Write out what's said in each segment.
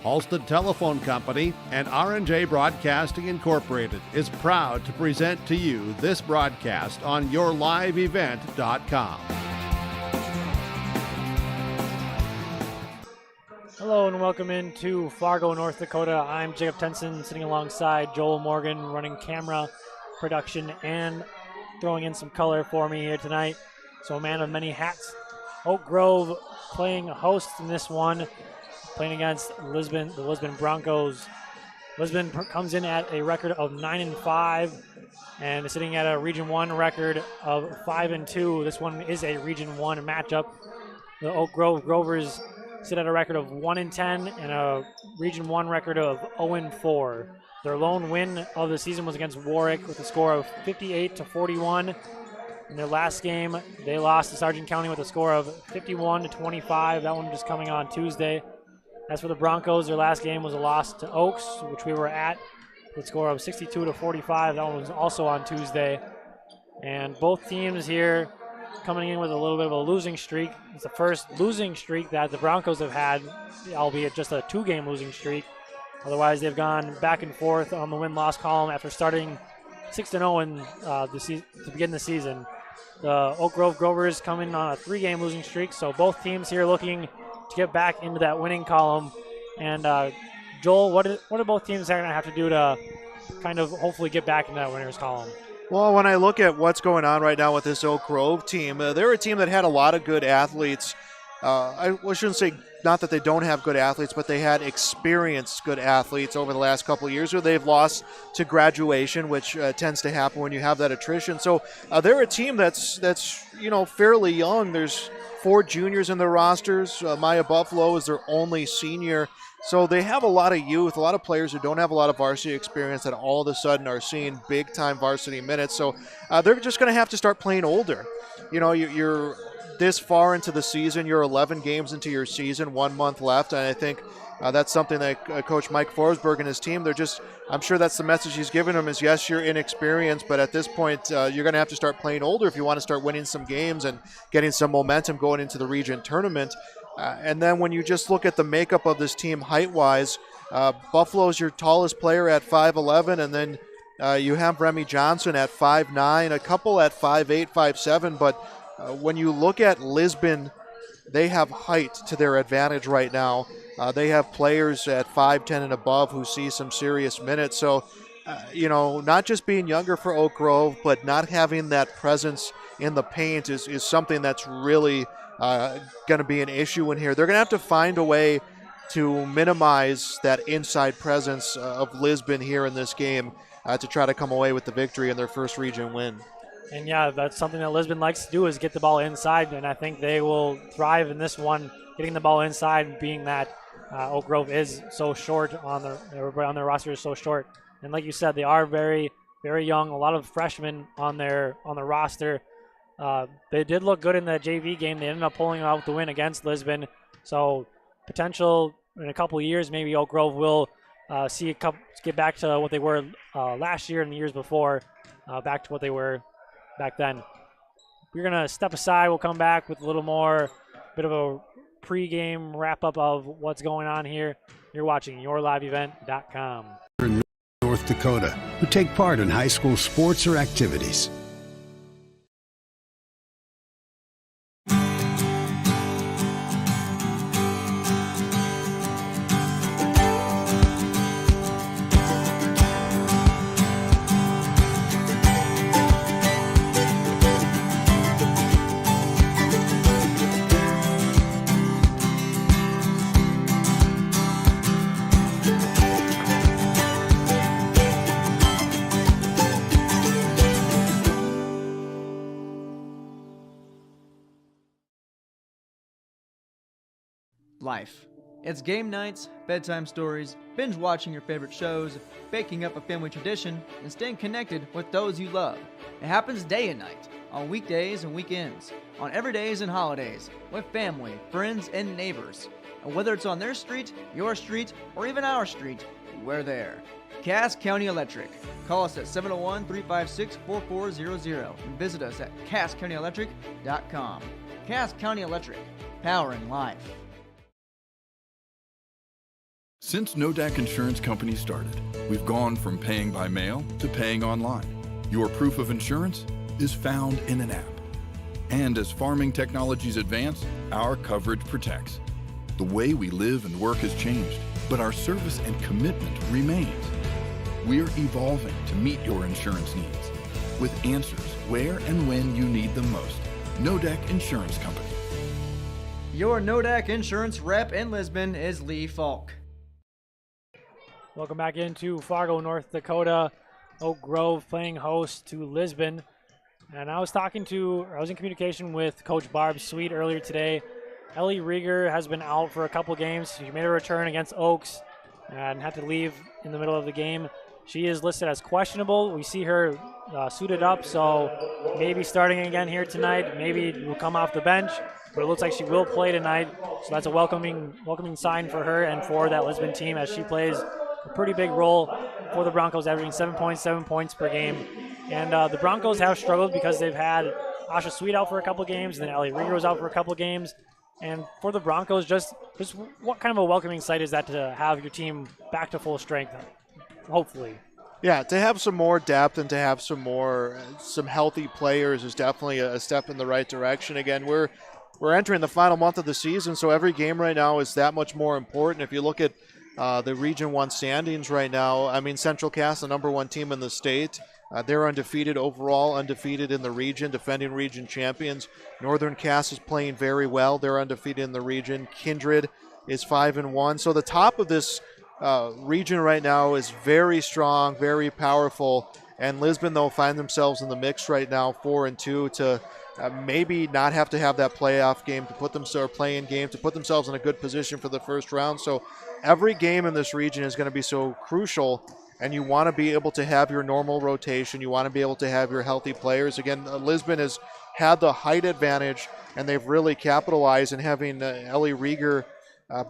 Halstead Telephone Company and R&J Broadcasting Incorporated is proud to present to you this broadcast on yourliveevent.com. Hello and welcome into Fargo, North Dakota. I'm Jacob Tenson, sitting alongside Joel Morgan, running camera, production, and throwing in some color for me here tonight. So a man of many hats. Oak Grove playing host in this one, playing against Lisbon, the Lisbon Broncos. Lisbon comes in at a record of 9-5 and is sitting at a Region 1 record of 5-2. This one is a Region 1 matchup. The Oak Grove Grovers sit at a record of 1-10 and a Region 1 record of 0-4. Their lone win of the season was against Warwick with a score of 58-41. In their last game, they lost to Sargent County with a score of 51-25. That one just coming on Tuesday. As for the Broncos, their last game was a loss to Oaks, which we were at, with a score of 62-45. That one was also on Tuesday. And both teams here coming in with a little bit of a losing streak. It's the first losing streak that the Broncos have had, albeit just a 2-game losing streak. Otherwise, they've gone back and forth on the win-loss column after starting 6-0 to begin the season. The Oak Grove Grovers come in on a 3-game losing streak, so both teams here looking to get back into that winning column. And Joel, what are both teams going to have to do to kind of hopefully get back into that winners column? Well, when I look at what's going on right now with this Oak Grove team, they're a team that had a lot of good athletes. I shouldn't say not that they don't have good athletes, but they had experienced good athletes over the last couple of years where they've lost to graduation, which tends to happen when you have that attrition. So they're a team that's fairly young. There's 4 juniors in their rosters. Maya Buffalo is their only senior. So they have a lot of youth, a lot of players who don't have a lot of varsity experience that all of a sudden are seeing big-time varsity minutes. So they're just going to have to start playing older. You're this far into the season. You're 11 games into your season, 1 month left, and I think that's something that Coach Mike Forsberg and his team, I'm sure that's the message he's giving them is, yes, you're inexperienced, but at this point, you're going to have to start playing older if you want to start winning some games and getting some momentum going into the region tournament. And then when you just look at the makeup of this team height-wise, Buffalo's your tallest player at 5'11", and then you have Remy Johnson at 5'9", a couple at 5'8", 5'7", but when you look at Lisbon, they have height to their advantage right now. They have players at 5'10" and above who see some serious minutes. So, not just being younger for Oak Grove, but not having that presence in the paint is something that's really going to be an issue in here. They're going to have to find a way to minimize that inside presence of Lisbon here in this game to try to come away with the victory in their first region win. And yeah, that's something that Lisbon likes to do, is get the ball inside, and I think they will thrive in this one, getting the ball inside, being that Oak Grove is so short everybody on their roster is so short. And like you said, they are very, very young. A lot of freshmen on the roster. They did look good in the JV game. They ended up pulling out the win against Lisbon. So potential in a couple of years, maybe Oak Grove will get back to what they were last year and the years before, back to what they were back then. We're going to step aside. We'll come back with a little more, bit of a pregame wrap-up of what's going on here. You're watching yourliveevent.com. North Dakota, who take part in high school sports or activities. Life. It's game nights, bedtime stories, binge watching your favorite shows, baking up a family tradition, and staying connected with those you love. It happens day and night, on weekdays and weekends, on everydays and holidays, with family, friends, and neighbors. And whether it's on their street, your street, or even our street, we're there. Cass County Electric. Call us at 701-356-4400 and visit us at CassCountyElectric.com. Cass County Electric, powering life. Since Nodak Insurance Company started, we've gone from paying by mail to paying online. Your proof of insurance is found in an app. And as farming technologies advance, our coverage protects. The way we live and work has changed, but our service and commitment remains. We're evolving to meet your insurance needs with answers where and when you need them most. Nodak Insurance Company. Your Nodak Insurance rep in Lisbon is Lee Falk. Welcome back into Fargo, North Dakota. Oak Grove playing host to Lisbon. And I was in communication with Coach Barb Sweet earlier today. Ellie Rieger has been out for a couple games. She made a return against Oaks and had to leave in the middle of the game. She is listed as questionable. We see her suited up, so maybe starting again here tonight. Maybe will come off the bench, but it looks like she will play tonight. So that's a welcoming sign for her and for that Lisbon team as she plays a pretty big role for the Broncos, averaging 7.7 points per game. And the Broncos have struggled because they've had Asha Sweet out for a couple games, and then Ellie Rieger was out for a couple games. And for the Broncos, just what kind of a welcoming sight is that to have your team back to full strength, hopefully? Yeah, to have some more depth and to have some healthy players is definitely a step in the right direction. Again, we're entering the final month of the season, so every game right now is that much more important. If you look at the Region 1 standings right now, I mean, Central Cass, the number one team in the state, they're undefeated overall, undefeated in the region, defending region champions. Northern Cass is playing very well. They're undefeated in the region. Kindred is 5-1. So the top of this region right now is very strong, very powerful. And Lisbon, though, find themselves in the mix right now, 4-2, to maybe not have to have that playoff game to put themselves in a good position for the first round. So every game in this region is going to be so crucial, and you want to be able to have your normal rotation. You want to be able to have your healthy players. Again, Lisbon has had the height advantage, and they've really capitalized in having Ellie Rieger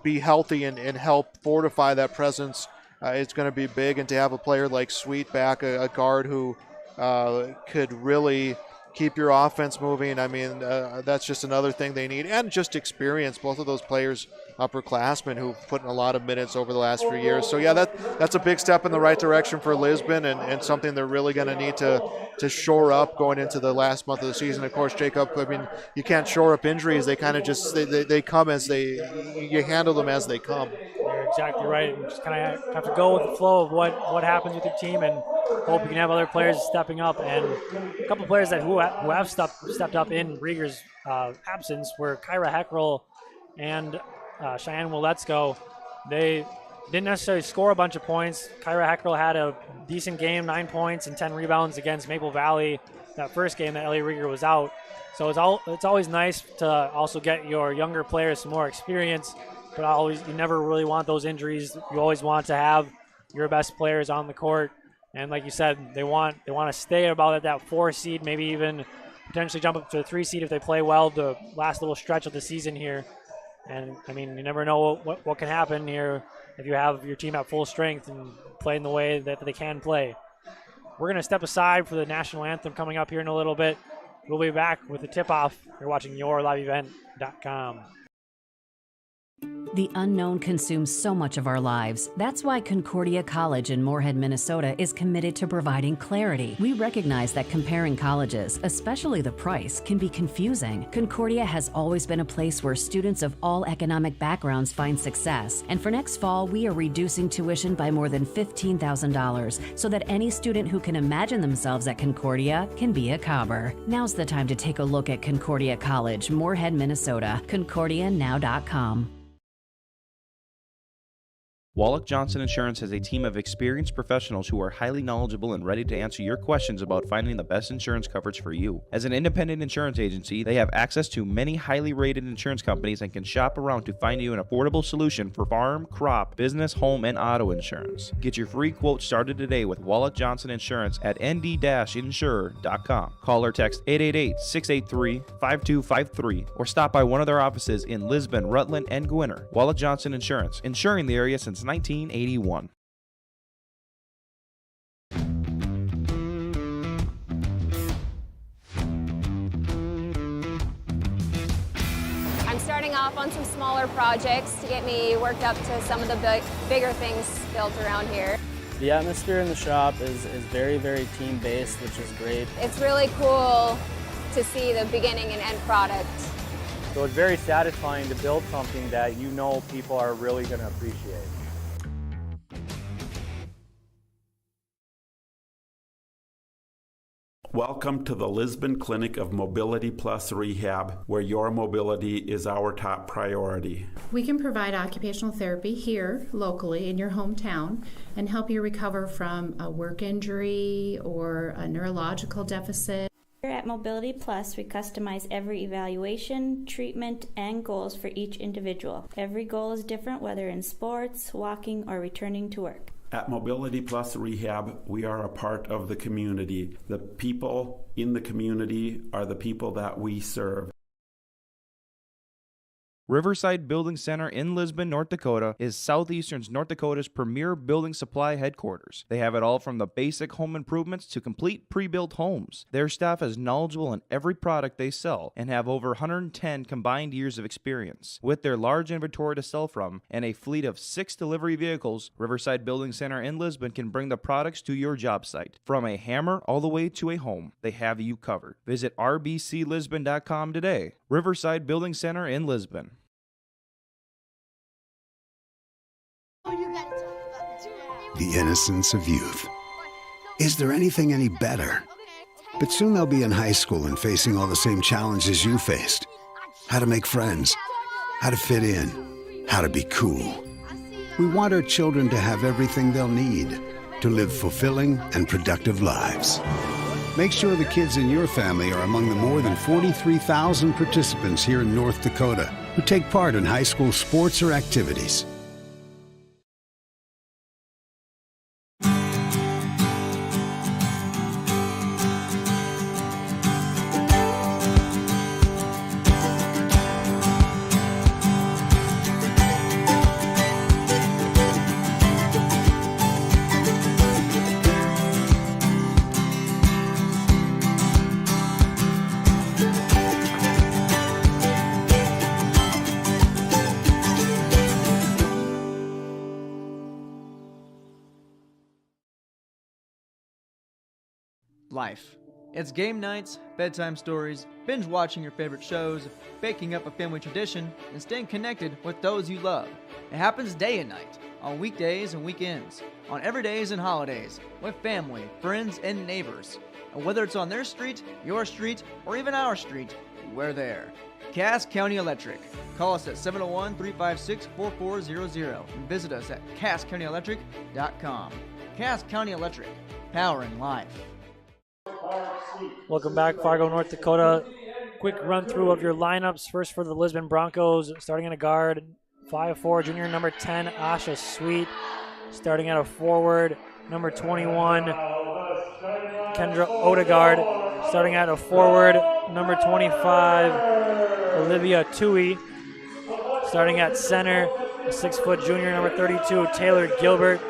be healthy and help fortify that presence. It's going to be big, and to have a player like Sweet back, a guard who could really keep your offense moving. I mean, that's just another thing they need, and just experience. Both of those players, upperclassmen, who've put in a lot of minutes over the last few years. So yeah, that's a big step in the right direction for Lisbon, and something they're really going to need to shore up going into the last month of the season. Of course, Jacob, I mean, you can't shore up injuries. They kind of just they come as you handle them as they come. You're exactly right. You just kind of have to go with the flow of what happens with your team, and hope you can have other players stepping up. And a couple players who have stepped up in Rieger's absence were Kyra Heckrell and Cheyenne Wiletsko. They didn't necessarily score a bunch of points. Kyra Heckrell had a decent game, 9 points and 10 rebounds against Maple Valley that first game that Ellie Rieger was out. So it's always nice to also get your younger players some more experience, but you never really want those injuries. You always want to have your best players on the court. And like you said, they want to stay about at that 4 seed, maybe even potentially jump up to the 3 seed if they play well the last little stretch of the season here. And, I mean, you never know what can happen here if you have your team at full strength and playing the way that they can play. We're going to step aside for the national anthem coming up here in a little bit. We'll be back with the tip-off. You're watching YourLiveEvent.com. The unknown consumes so much of our lives. That's why Concordia College in Moorhead, Minnesota is committed to providing clarity. We recognize that comparing colleges, especially the price, can be confusing. Concordia has always been a place where students of all economic backgrounds find success. And for next fall, we are reducing tuition by more than $15,000 so that any student who can imagine themselves at Concordia can be a Cobber. Now's the time to take a look at Concordia College, Moorhead, Minnesota. ConcordiaNow.com. Wallach Johnson Insurance has a team of experienced professionals who are highly knowledgeable and ready to answer your questions about finding the best insurance coverage for you. As an independent insurance agency, they have access to many highly rated insurance companies and can shop around to find you an affordable solution for farm, crop, business, home, and auto insurance. Get your free quote started today with Wallach Johnson Insurance at nd-insurer.com. Call or text 888-683-5253 or stop by one of their offices in Lisbon, Rutland, and Gwinner. Wallach Johnson Insurance, insuring the area since 1981. I'm starting off on some smaller projects to get me worked up to some of the bigger things built around here. The atmosphere in the shop is very, very team-based, which is great. It's really cool to see the beginning and end product. So it's very satisfying to build something that you know people are really going to appreciate. Welcome to the Lisbon Clinic of Mobility Plus Rehab, where your mobility is our top priority. We can provide occupational therapy here locally in your hometown and help you recover from a work injury or a neurological deficit. Here at Mobility Plus, we customize every evaluation, treatment, and goals for each individual. Every goal is different, whether in sports, walking, or returning to work. At Mobility Plus Rehab, we are a part of the community. The people in the community are the people that we serve. Riverside Building Center in Lisbon, North Dakota is Southeastern North Dakota's premier building supply headquarters. They have it all from the basic home improvements to complete pre-built homes. Their staff is knowledgeable in every product they sell and have over 110 combined years of experience. With their large inventory to sell from and a fleet of 6 delivery vehicles, Riverside Building Center in Lisbon can bring the products to your job site. From a hammer all the way to a home, they have you covered. Visit rbclisbon.com today. Riverside Building Center in Lisbon. The innocence of youth. Is there anything any better? But soon they'll be in high school and facing all the same challenges you faced. How to make friends, how to fit in, how to be cool. We want our children to have everything they'll need to live fulfilling and productive lives. Make sure the kids in your family are among the more than 43,000 participants here in North Dakota who take part in high school sports or activities. Life. It's game nights, bedtime stories, binge watching your favorite shows, baking up a family tradition, and staying connected with those you love. It happens day and night, on weekdays and weekends, on everydays and holidays, with family, friends, and neighbors. And whether it's on their street, your street, or even our street, we're there. Cass County Electric. Call us at 701-356-4400 and visit us at CassCountyElectric.com. Cass County Electric, powering life. Welcome back, Fargo, North Dakota. Quick run through of your lineups. First for the Lisbon Broncos, starting in a guard, 5'4", junior number 10, Asha Sweet. Starting at a forward, number 21, Kendra Odegaard. Starting at a forward, number 25, Olivia Tui. Starting at center, a 6-foot junior, number 32, Taylor Gilbert.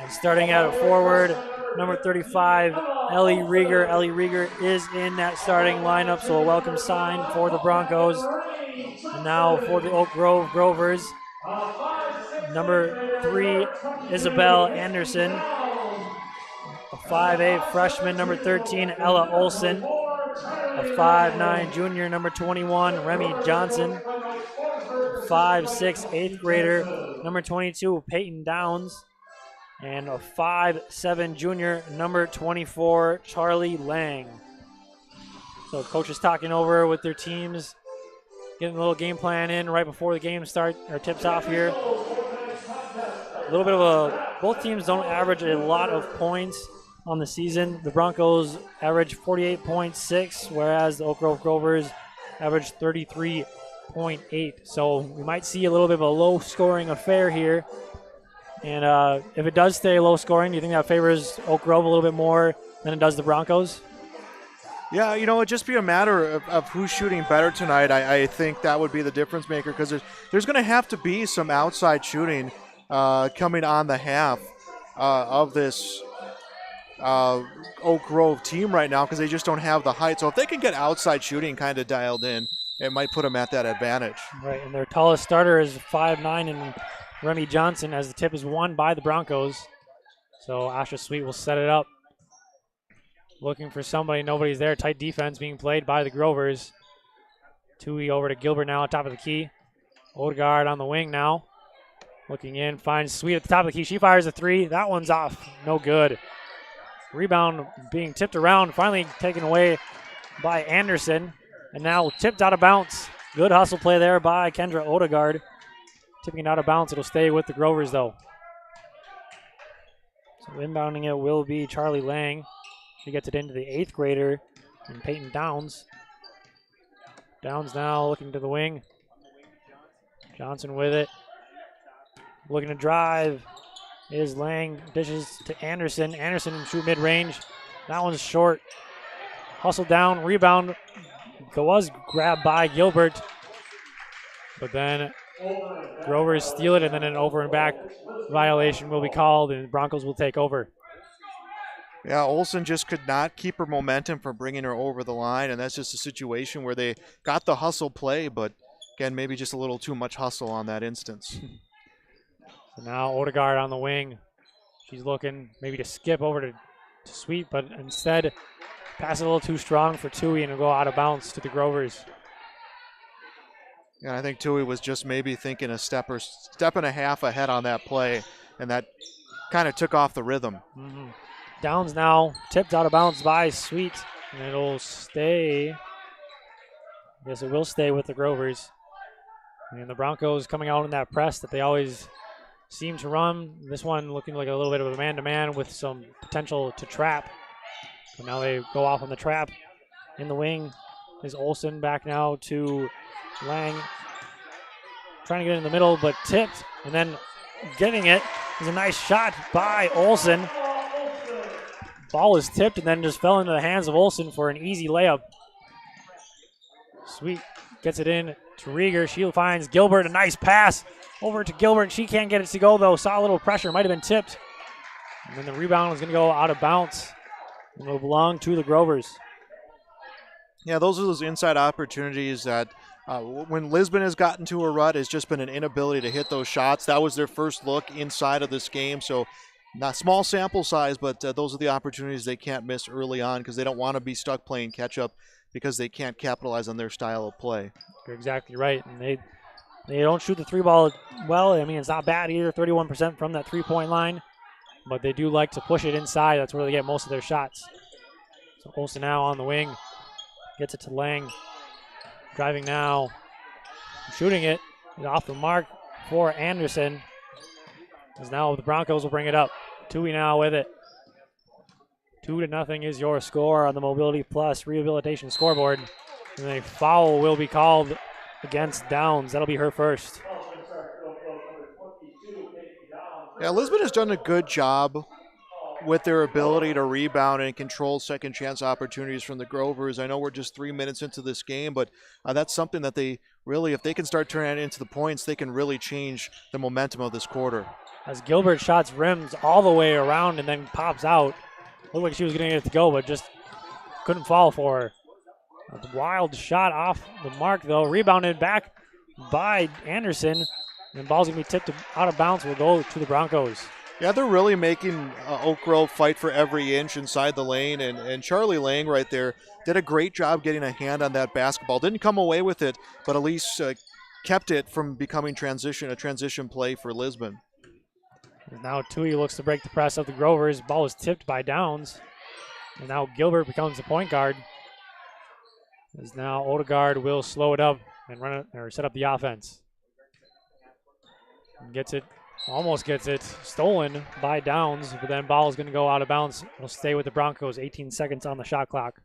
And starting at a forward, number 35, Ellie Rieger. Ellie Rieger is in that starting lineup, so a welcome sign for the Broncos. And now for the Oak Grove Grovers, number 3, Isabel Anderson. A 5'8" freshman, number 13, Ella Olson. A 5'9" junior, number 21, Remy Johnson. 5'6", 8th grader, number 22, Peyton Downs. And a 5'7" junior, number 24, Charlie Lang. So coach is talking over with their teams, getting a little game plan in right before the game tips off here. A little bit of both teams don't average a lot of points on the season. The Broncos average 48.6, whereas the Oak Grove Grovers average 33.8. So we might see a little bit of a low-scoring affair here. And if it does stay low-scoring, do you think that favors Oak Grove a little bit more than it does the Broncos? Yeah, it'd just be a matter of who's shooting better tonight. I think that would be the difference maker because there's going to have to be some outside shooting coming on the half of this Oak Grove team right now because they just don't have the height. So if they can get outside shooting kind of dialed in, it might put them at that advantage. Right, and their tallest starter is 5'9", and Remy Johnson, as the tip is won by the Broncos. So Asha Sweet will set it up. Looking for somebody, nobody's there. Tight defense being played by the Grovers. Tui over to Gilbert now on top of the key. Odegaard on the wing now. Looking in, finds Sweet at the top of the key. She fires a three. That one's off. No good. Rebound being tipped around, finally taken away by Anderson. And now tipped out of bounds. Good hustle play there by Kendra Odegaard. Tipping it out of bounds. It'll stay with the Grovers, though. So inbounding it will be Charlie Lang. She gets it into the 8th grader and Peyton Downs. Downs now looking to the wing. Johnson with it. Looking to drive is Lang. Dishes to Anderson. Anderson shoot mid-range. That one's short. Hustle down. Rebound. Was grabbed by Gilbert. But then Grovers steal it, and then an over and back violation will be called, and the Broncos will take over. Yeah, Olsen just could not keep her momentum from bringing her over the line, and that's just a situation where they got the hustle play, but again, maybe just a little too much hustle on that instance. So now Odegaard on the wing. She's looking maybe to skip over to Sweet, but instead pass it a little too strong for Tui and it'll go out of bounds to the Grovers. Yeah, I think Tui was just maybe thinking a step and a half ahead on that play, and that kind of took off the rhythm. Mm-hmm. Downs now tipped out of bounds by Sweet, and it'll stay. I guess it will stay with the Grovers. And the Broncos coming out in that press that they always seem to run. This one looking like a little bit of a man-to-man with some potential to trap. So now they go off on the trap. In the wing is Olsen back now to Lang. Trying to get in the middle, but tipped, and then getting it is a nice shot by Olsen. Ball is tipped and then just fell into the hands of Olsen for an easy layup. Sweet gets it in to Rieger. She finds Gilbert, a nice pass over to Gilbert. She can't get it to go, though. Saw a little pressure. Might have been tipped. And then the rebound is going to go out of bounds. And will belong to the Grovers. Yeah, those are those inside opportunities that when Lisbon has gotten to a rut, it's just been an inability to hit those shots. That was their first look inside of this game. So not small sample size, but those are the opportunities they can't miss early on because they don't want to be stuck playing catch-up because they can't capitalize on their style of play. You're exactly right. And they don't shoot the three ball well. I mean, it's not bad either, 31% from that three-point line. But they do like to push it inside. That's where they get most of their shots. So Olsen now on the wing. Gets it to Lang. Driving now. Shooting it. Off the mark for Anderson. As now the Broncos will bring it up. Tui now with it. 2-0 is your score on the Mobility Plus Rehabilitation scoreboard. And a foul will be called against Downs. That'll be her first. Yeah, Lisbon has done a good job with their ability to rebound and control second chance opportunities from the Grovers. I know we're just 3 minutes into this game, but that's something that they really, if they can start turning it into the points, they can really change the momentum of this quarter. As Gilbert shots rims all the way around and then pops out. Looked like she was going to get it to go, but just couldn't fall for her. A wild shot off the mark, though. Rebounded back by Anderson. And the ball's going to be tipped out of bounds. Will go to the Broncos. Yeah, they're really making Oak Grove fight for every inch inside the lane. And Charlie Lang right there did a great job getting a hand on that basketball. Didn't come away with it, but at least kept it from becoming a transition play for Lisbon. And now Tui looks to break the press of the Grovers. Ball is tipped by Downs. And now Gilbert becomes the point guard. As now Odegaard will slow it up and run it or set up the offense. And gets it Almost gets it stolen by Downs, but then ball is going to go out of bounds. It'll stay with the Broncos. 18 seconds on the shot clock.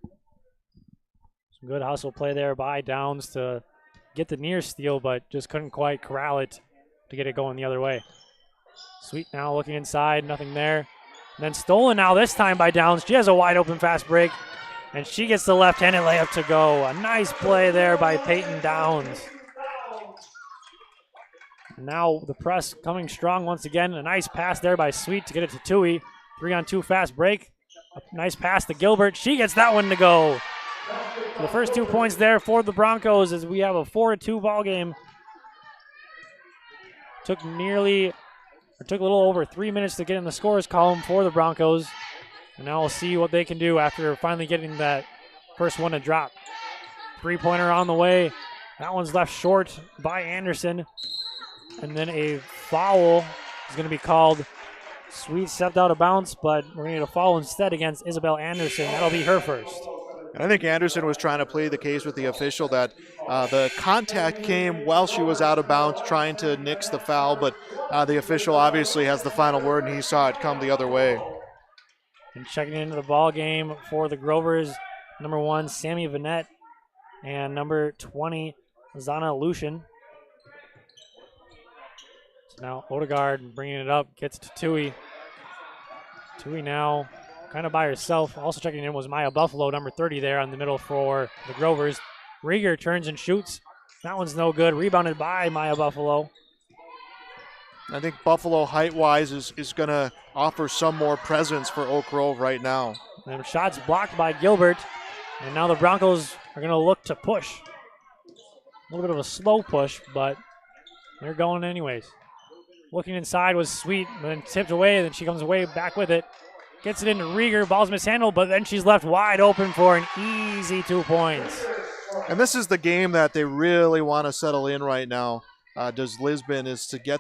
Some good hustle play there by Downs to get the near steal, but just couldn't quite corral it to get it going the other way. Sweet now looking inside, nothing there. And then stolen now this time by Downs. She has a wide open fast break, and she gets the left-handed layup to go. A nice play there by Peyton Downs. Now the press coming strong once again. A nice pass there by Sweet to get it to Tui. 3-on-2 fast break. A nice pass to Gilbert. She gets that one to go. So the first 2 points there for the Broncos as we have a 4-2 ball game. Took a little over 3 minutes to get in the scores column for the Broncos. And now we'll see what they can do after finally getting that first one to drop. 3-pointer on the way. That one's left short by Anderson. And then a foul is going to be called. Sweet stepped out of bounds, but we're going to get a foul instead against Isabel Anderson. That'll be her first. And I think Anderson was trying to plead the case with the official that the contact came while she was out of bounds, trying to nix the foul, but the official obviously has the final word, and he saw it come the other way. And checking into the ball game for the Grovers, number 1, Sammy Vanette, and number 20, Zana Lucian. So now Odegaard bringing it up, gets to Tui. Tui now kind of by herself. Also checking in was Maya Buffalo, number 30 there on the middle for the Grovers. Rieger turns and shoots. That one's no good. Rebounded by Maya Buffalo. I think Buffalo height-wise is going to offer some more presence for Oak Grove right now. And shots blocked by Gilbert. And now the Broncos are going to look to push. A little bit of a slow push, but they're going anyways. Looking inside was Sweet, but then tipped away, and then she comes away back with it. Gets it into Rieger, ball's mishandled, but then she's left wide open for an easy 2 points. And this is the game that they really want to settle in right now, does Lisbon, is to get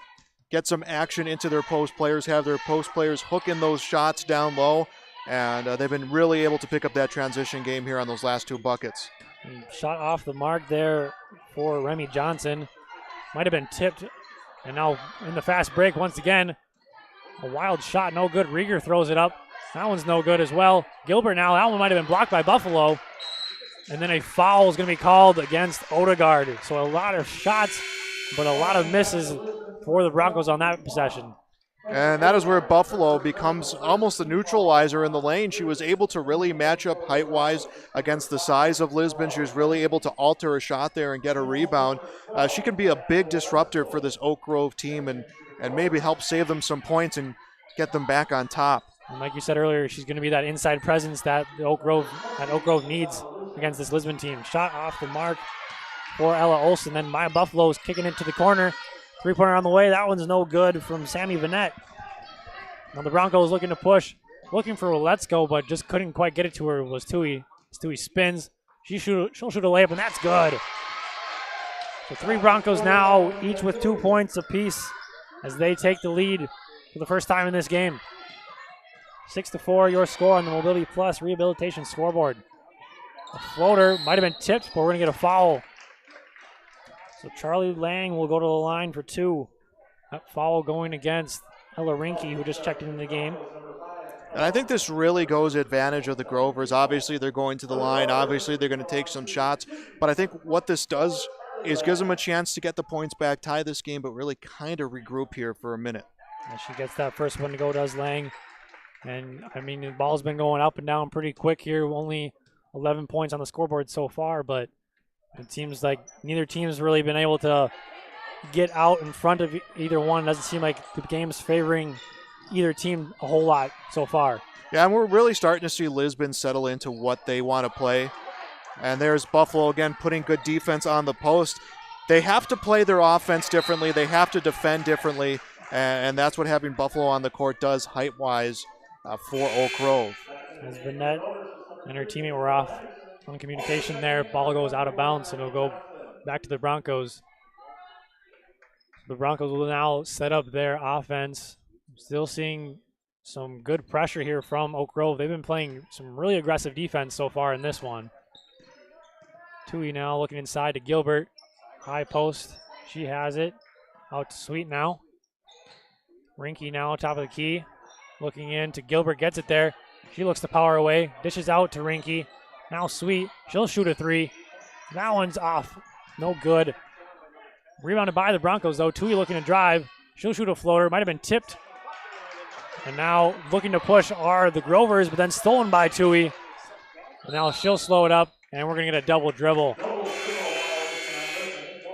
some action into their post players, have their post players hook in those shots down low, and they've been really able to pick up that transition game here on those last 2 buckets. And shot off the mark there for Remy Johnson. Might have been tipped. And now in the fast break once again. A wild shot, no good. Rieger throws it up. That one's no good as well. Gilbert now, that one might have been blocked by Buffalo. And then a foul is going to be called against Odegaard. So a lot of shots, but a lot of misses for the Broncos on that possession. And that is where Buffalo becomes almost the neutralizer in the lane. She was able to really match up height-wise against the size of Lisbon. She was really able to alter a shot there and get a rebound. She can be a big disruptor for this Oak Grove team and maybe help save them some points and get them back on top. And like you said earlier, she's going to be that inside presence that Oak Grove needs against this Lisbon team. Shot off the mark for Ella Olsen. Then Maya Buffalo is kicking it to the corner. 3-pointer on the way. That one's no good from Sammy Vanette. Now the Broncos looking to push. Looking for Let's Go, but just couldn't quite get it to her was Tui. Tui spins. She'll shoot a layup, and that's good. So 3 Broncos now, each with 2 points apiece as they take the lead for the first time in this game. 6-4, your score on the Mobility Plus Rehabilitation scoreboard. A floater might have been tipped, but we're going to get a foul. So Charlie Lang will go to the line for 2. That foul going against Ella Rinke, who just checked into the game. And I think this really goes advantage of the Grovers. Obviously, they're going to the line. Obviously, they're going to take some shots. But I think what this does is gives them a chance to get the points back, tie this game, but really kind of regroup here for a minute. And she gets that first one to go, does Lang. And, I mean, the ball's been going up and down pretty quick here. Only 11 points on the scoreboard so far, but it seems like neither team's really been able to get out in front of either one. It doesn't seem like the game's favoring either team a whole lot so far. Yeah, and we're really starting to see Lisbon settle into what they want to play. And there's Buffalo again putting good defense on the post. They have to play their offense differently. They have to defend differently. And that's what having Buffalo on the court does height-wise for Oak Grove. As Vanette and her teammate were off on communication there, ball goes out of bounds and it'll go back to the Broncos. The Broncos will now set up their offense. Still seeing some good pressure here from Oak Grove. They've been playing some really aggressive defense so far in this one. Tui now looking inside to Gilbert. High post. She has it. Out to Sweet now. Rinky now, top of the key. Looking in to Gilbert, gets it there. She looks to power away. Dishes out to Rinky. Now Sweet. She'll shoot a three. That one's off. No good. Rebounded by the Broncos, though. Tui looking to drive. She'll shoot a floater. Might have been tipped. And now looking to push are the Grovers, but then stolen by Tui. And now she'll slow it up, and we're going to get a double dribble.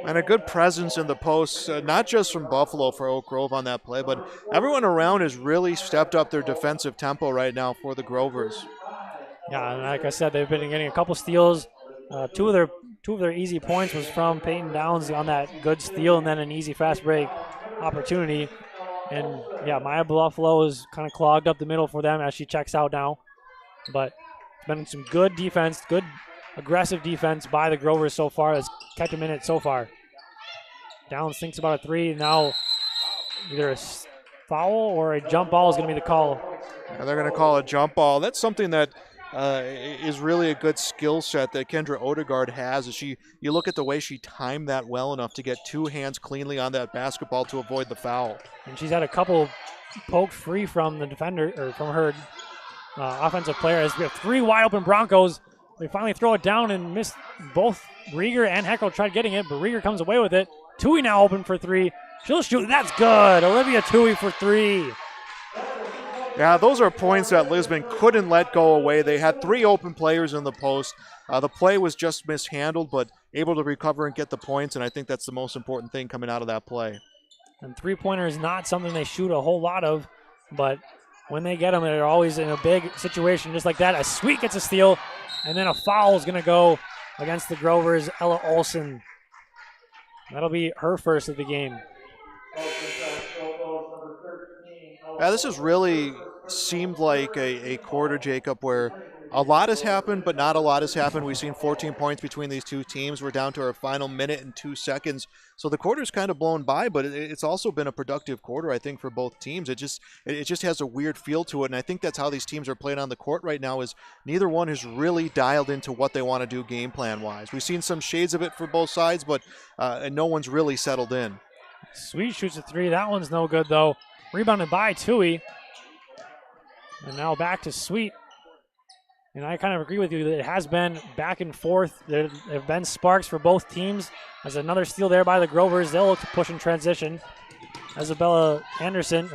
And a good presence in the post, not just from Buffalo for Oak Grove on that play, but everyone around has really stepped up their defensive tempo right now for the Grovers. Yeah, and like I said, they've been getting a couple steals. Two of their easy points was from Peyton Downs on that good steal and then an easy fast break opportunity. And yeah, Maya Buffalo is kind of clogged up the middle for them as she checks out now. But it's been some good defense, good aggressive defense by the Grovers so far. That's kept them in it so far. Downs thinks about a three. Now either a foul or a jump ball is going to be the call. And they're going to call a jump ball. That's something that is really a good skill set that Kendra Odegaard has. Is you look at the way she timed that well enough to get two hands cleanly on that basketball to avoid the foul. And she's had a couple poked free from the defender, or from her offensive player. As we have three wide open Broncos, they finally throw it down and miss. Both Rieger and Heckel tried getting it, but Rieger comes away with it. Tui now open for three. She'll shoot. That's good. Olivia Tui for three. Yeah, those are points that Lisbon couldn't let go away. They had three open players in the post. The play was just mishandled, but able to recover and get the points, and I think that's the most important thing coming out of that play. And three-pointer is not something they shoot a whole lot of, but when they get them, they're always in a big situation just like that. A Sweet gets a steal, and then a foul is going to go against the Grovers, Ella Olsen. That'll be her first of the game. Yeah, this has really seemed like a quarter, Jacob, where a lot has happened, but not a lot has happened. We've seen 14 points between these two teams. We're down to our final minute and 2 seconds. So the quarter's kind of blown by, but it's also been a productive quarter, I think, for both teams. It just has a weird feel to it, and I think that's how these teams are playing on the court right now, is neither one has really dialed into what they want to do game plan-wise. We've seen some shades of it for both sides, but no one's really settled in. Sweet shoots a three. That one's no good, though. Rebounded by Tui. And now back to Sweet. And I kind of agree with you that it has been back and forth. There have been sparks for both teams. There's another steal there by the Grovers. They'll look to push in transition. Isabella Anderson.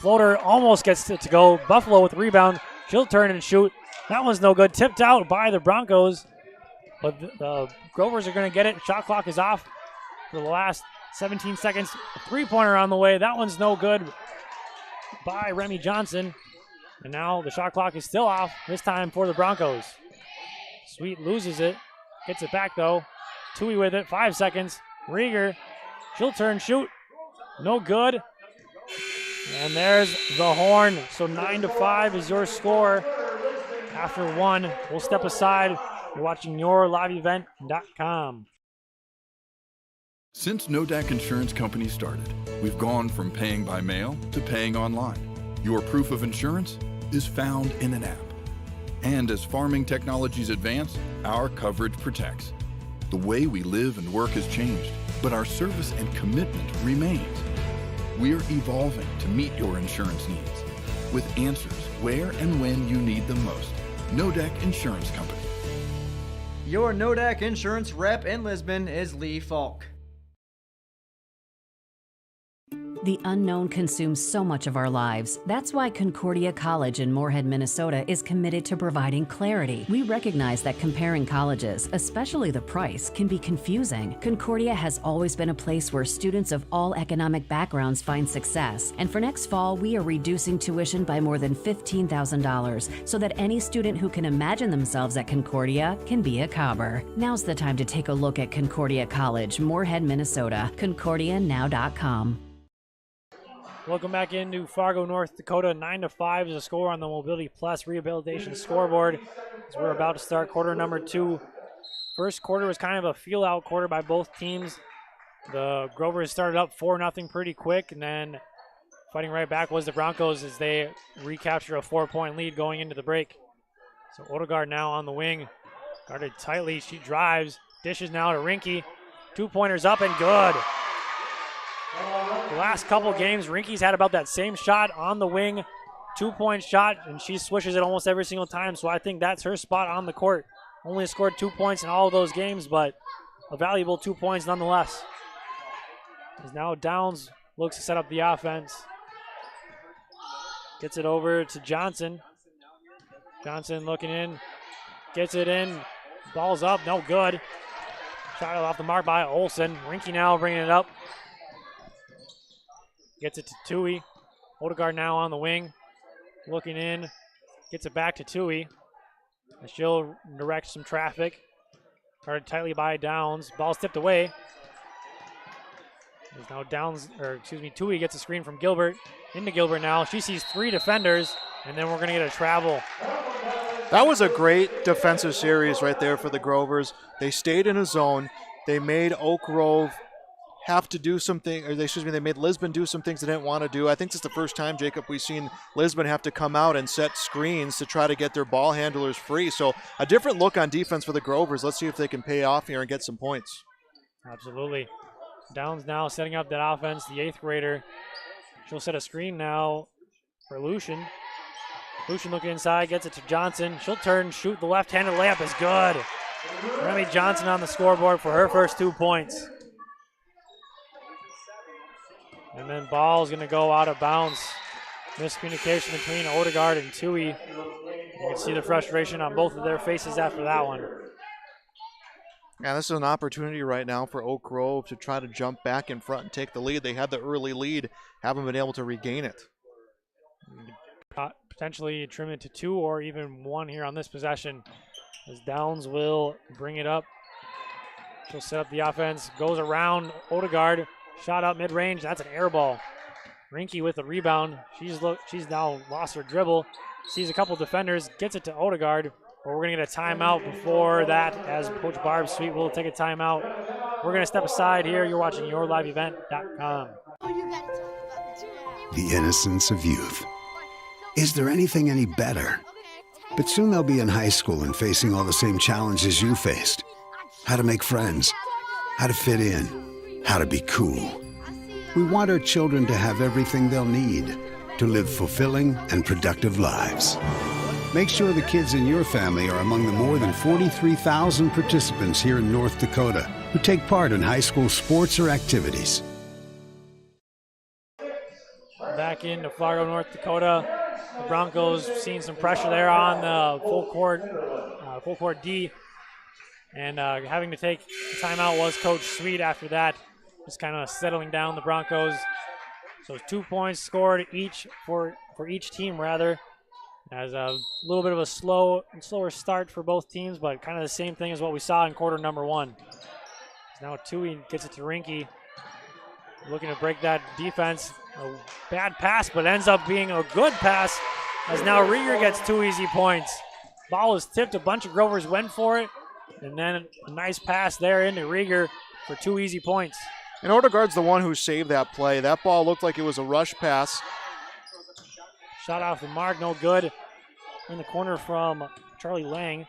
Floater almost gets it to go. Buffalo with the rebound. She'll turn and shoot. That one's no good. Tipped out by the Broncos. But the Grovers are going to get it. Shot clock is off for the last 17 seconds. Three-pointer on the way. That one's no good by Remy Johnson. And now the shot clock is still off, this time for the Broncos. Sweet loses it. Gets it back, though. Tui with it. 5 seconds. Rieger. She'll turn, shoot. No good. And there's the horn. So 9-5 is your score. After one, we'll step aside. You're watching YourLiveEvent.com. Since Nodak Insurance Company started, we've gone from paying by mail to paying online. Your proof of insurance is found in an app. And as farming technologies advance, our coverage protects. The way we live and work has changed, but our service and commitment remains. We're evolving to meet your insurance needs with answers where and when you need them most. Nodak Insurance Company. Your Nodak Insurance rep in Lisbon is Lee Falk. The unknown consumes so much of our lives. That's why Concordia College in Moorhead, Minnesota is committed to providing clarity. We recognize that comparing colleges, especially the price, can be confusing. Concordia has always been a place where students of all economic backgrounds find success. And for next fall, we are reducing tuition by more than $15,000 so that any student who can imagine themselves at Concordia can be a Cobber. Now's the time to take a look at Concordia College, Moorhead, Minnesota. ConcordiaNow.com. Welcome back into Fargo, North Dakota. 9-5 is a score on the Mobility Plus Rehabilitation scoreboard as we're about to start quarter number 2. First quarter was kind of a feel-out quarter by both teams. The Grovers started up 4-0 pretty quick, and then fighting right back was the Broncos as they recapture a 4-point lead going into the break. So Odegaard now on the wing, guarded tightly. She drives, dishes now to Rinky. 2-pointers up and good. the last couple games, Rinky's had about that same shot on the wing, 2-point shot, and she swishes it almost every single time. So I think that's her spot on the court. Only scored 2 points in all of those games, but a valuable 2 points nonetheless. As now Downs looks to set up the offense. Gets it over to Johnson. Johnson looking in, gets it in, ball's up, no good. Shot off the mark by Olsen. Rinky now bringing it up. Gets it to Tui. Odegaard now on the wing, looking in, gets it back to Tui. And she'll direct some traffic. Guarded tightly by Downs. Ball's tipped away. There's now Tui gets a screen from Gilbert. Into Gilbert now. She sees 3 defenders, and then we're going to get a travel. That was a great defensive series right there for the Grovers. They stayed in a zone. They made Oak Grove have to do something, they made Lisbon do some things they didn't want to do. I think this is the first time, Jacob, we've seen Lisbon have to come out and set screens to try to get their ball handlers free. So a different look on defense for the Grovers. Let's see if they can pay off here and get some points. Absolutely. Downs now setting up that offense, the 8th grader. She'll set a screen now for Lucian. Lucian looking inside, gets it to Johnson. She'll turn, shoot, the left-handed layup is good. Remy Johnson on the scoreboard for her first 2 points. And then ball's going to go out of bounds. Miscommunication between Odegaard and Tui. You can see the frustration on both of their faces after that one. Yeah, this is an opportunity right now for Oak Grove to try to jump back in front and take the lead. They had the early lead, haven't been able to regain it. Potentially trim it to 2 or even 1 here on this possession, as Downs will bring it up. She'll set up the offense, goes around Odegaard, shot up mid-range. That's an air ball. Rinky with the rebound. She's now lost her dribble, sees a couple defenders, gets it to Odegaard. But we're going to get a timeout before that, as Coach Barb Sweet will take a timeout. We're going to step aside here. You're watching YourLiveEvent.com. The innocence of youth. Is there anything any better? But soon they'll be in high school and facing all the same challenges you faced. How to make friends, how to fit in, how to be cool. We want our children to have everything they'll need to live fulfilling and productive lives. Make sure the kids in your family are among the more than 43,000 participants here in North Dakota who take part in high school sports or activities. Back into Fargo, North Dakota. The Broncos seeing some pressure there on the full court D. And having to take a timeout was Coach Sweet after that. Just kind of settling down the Broncos. So 2 points scored each for each team, rather. As a little bit of a slower start for both teams, but kind of the same thing as what we saw in quarter number 1. Now Tui gets it to Rinky. Looking to break that defense. A bad pass, but ends up being a good pass, as now Rieger gets 2 easy points. Ball was tipped, a bunch of Grovers went for it, and then a nice pass there into Rieger for 2 easy points. And Odegaard's the one who saved that play. That ball looked like it was a rush pass. Shot off the mark, no good. In the corner from Charlie Lang.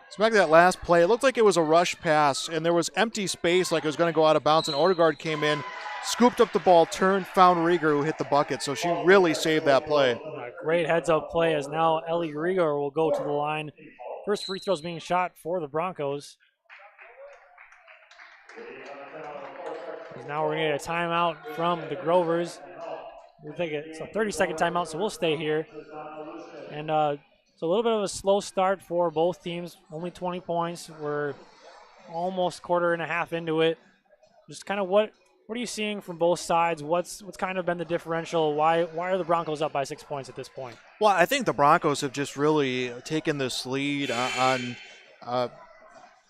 So back to that last play, it looked like it was a rush pass, and there was empty space like it was going to go out of bounds, and Odegaard came in, scooped up the ball, turned, found Rieger, who hit the bucket. So she really saved that play. Great heads-up play, as now Ellie Rieger will go to the line. First free throws being shot for the Broncos. As now we're going to get a timeout from the Grovers. We'll take it's a 30-second timeout, so we'll stay here. And so a little bit of a slow start for both teams. Only 20 points. We're almost quarter and a half into it. Just kind of what are you seeing from both sides? What's kind of been the differential? Why are the Broncos up by 6 points at this point? Well, I think the Broncos have just really taken this lead on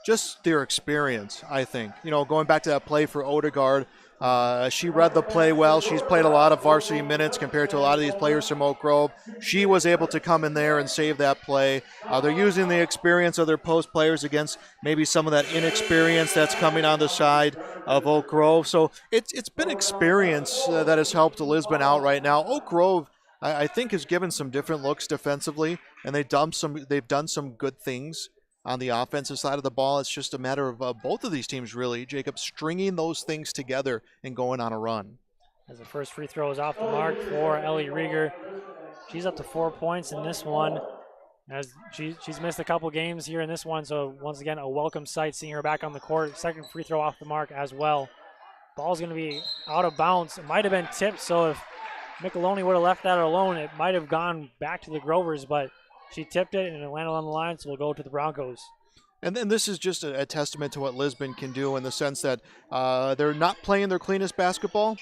just their experience, I think. You know, going back to that play for Odegaard, she read the play well. She's played a lot of varsity minutes compared to a lot of these players from Oak Grove. She was able to come in there and save that play. They're using the experience of their post players against maybe some of that inexperience that's coming on the side of Oak Grove. So it's been experience that has helped Lisbon out right now. Oak Grove, I think, has given some different looks defensively, and they've done some good things on the offensive side of the ball. It's just a matter of both of these teams, really, Jacob, stringing those things together and going on a run. As the first free throw is off the mark for Ellie Rieger. She's up to 4 points in this one, as she's missed a couple games here in this one, so once again a welcome sight seeing her back on the court. Second free throw off the mark as well. Ball's going to be out of bounds. It might have been tipped, so if Micheloni would have left that alone, it might have gone back to the Grovers, but she tipped it and it landed on the line, so we'll go to the Broncos. And then this is just a testament to what Lisbon can do in the sense that they're not playing their cleanest basketball.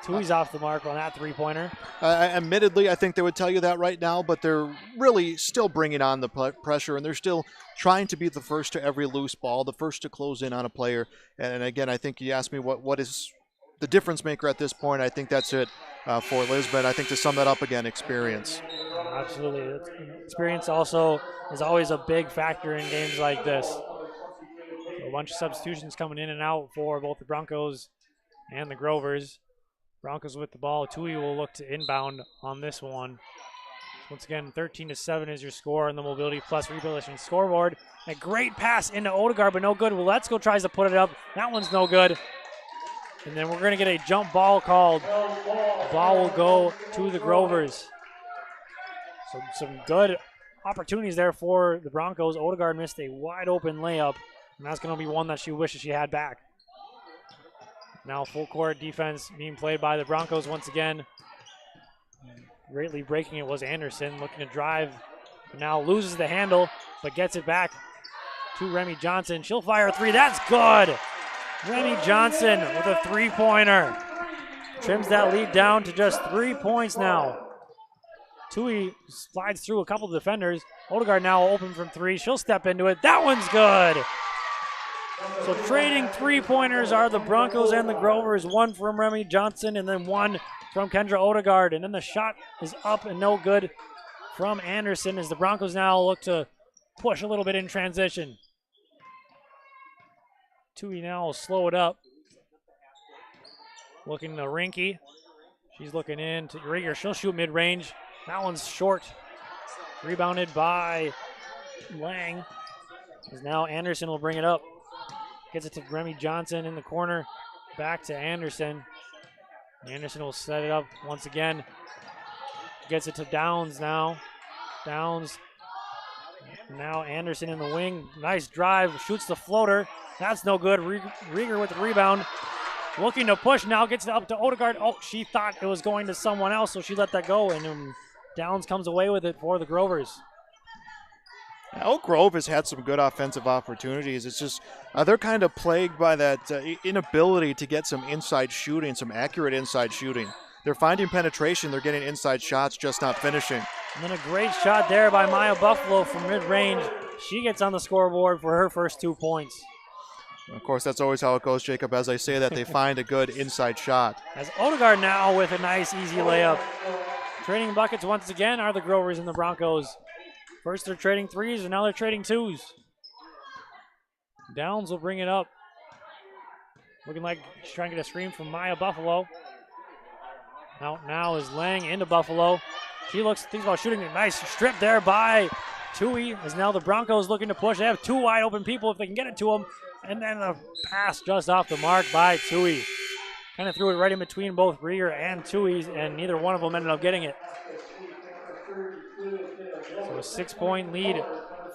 Tui's off the mark on that three-pointer. Admittedly, I think they would tell you that right now, but they're really still bringing on the pressure, and they're still trying to be the first to every loose ball, the first to close in on a player. And again, I think you asked me what is the difference maker at this point. I think that's it for Lisbon. I think to sum that up again, experience. Absolutely. Experience also is always a big factor in games like this. So a bunch of substitutions coming in and out for both the Broncos and the Grovers. Broncos with the ball. Tui will look to inbound on this one. Once again, 13-7 is your score on the Mobility Plus Rehabilitation scoreboard. A great pass into Odegaard, but no good. Letsko tries to put it up. That one's no good. And then we're going to get a jump ball called. The ball will go to the Grovers. So some good opportunities there for the Broncos. Odegaard missed a wide open layup, and that's going to be one that she wishes she had back. Now full court defense being played by the Broncos once again. Greatly breaking it was Anderson, looking to drive. Now loses the handle, but gets it back to Remy Johnson. She'll fire a three. That's good. Remy Johnson with a three-pointer. Trims that lead down to just 3 points now. Tui slides through a couple of defenders. Odegaard now open from three. She'll step into it. That one's good. So trading three-pointers are the Broncos and the Grovers. One from Remy Johnson and then one from Kendra Odegaard. And then the shot is up and no good from Anderson as the Broncos now look to push a little bit in transition. Tui now will slow it up. Looking to Rinky. She's looking in to Rieger. She'll shoot mid-range. That one's short. Rebounded by Lang. As now Anderson will bring it up. Gets it to Remy Johnson in the corner. Back to Anderson. Anderson will set it up once again. Gets it to Downs now. Downs. Now Anderson in the wing. Nice drive. Shoots the floater. That's no good. Rieger with the rebound. Looking to push now. Gets it up to Odegaard. Oh, she thought it was going to someone else, so she let that go. And Downs comes away with it for the Grovers. Oak Grove has had some good offensive opportunities. It's just they're kind of plagued by that inability to get some inside shooting, some accurate inside shooting. They're finding penetration. They're getting inside shots, just not finishing. And then a great shot there by Maya Buffalo from mid-range. She gets on the scoreboard for her first 2 points. Of course, that's always how it goes, Jacob. As I say that, they find a good inside shot. As Odegaard now with a nice, easy layup. Trading buckets once again are the Grovers and the Broncos. First they're trading threes, and now they're trading twos. Downs will bring it up. Looking like she's trying to get a screen from Maya Buffalo. Now is Lang into Buffalo. She thinks about shooting a nice strip there by Tui. As now the Broncos looking to push. They have two wide open people if they can get it to them. And then a pass just off the mark by Tui. Kind of threw it right in between both Rieger and Tui, and neither one of them ended up getting it. So a 6-point lead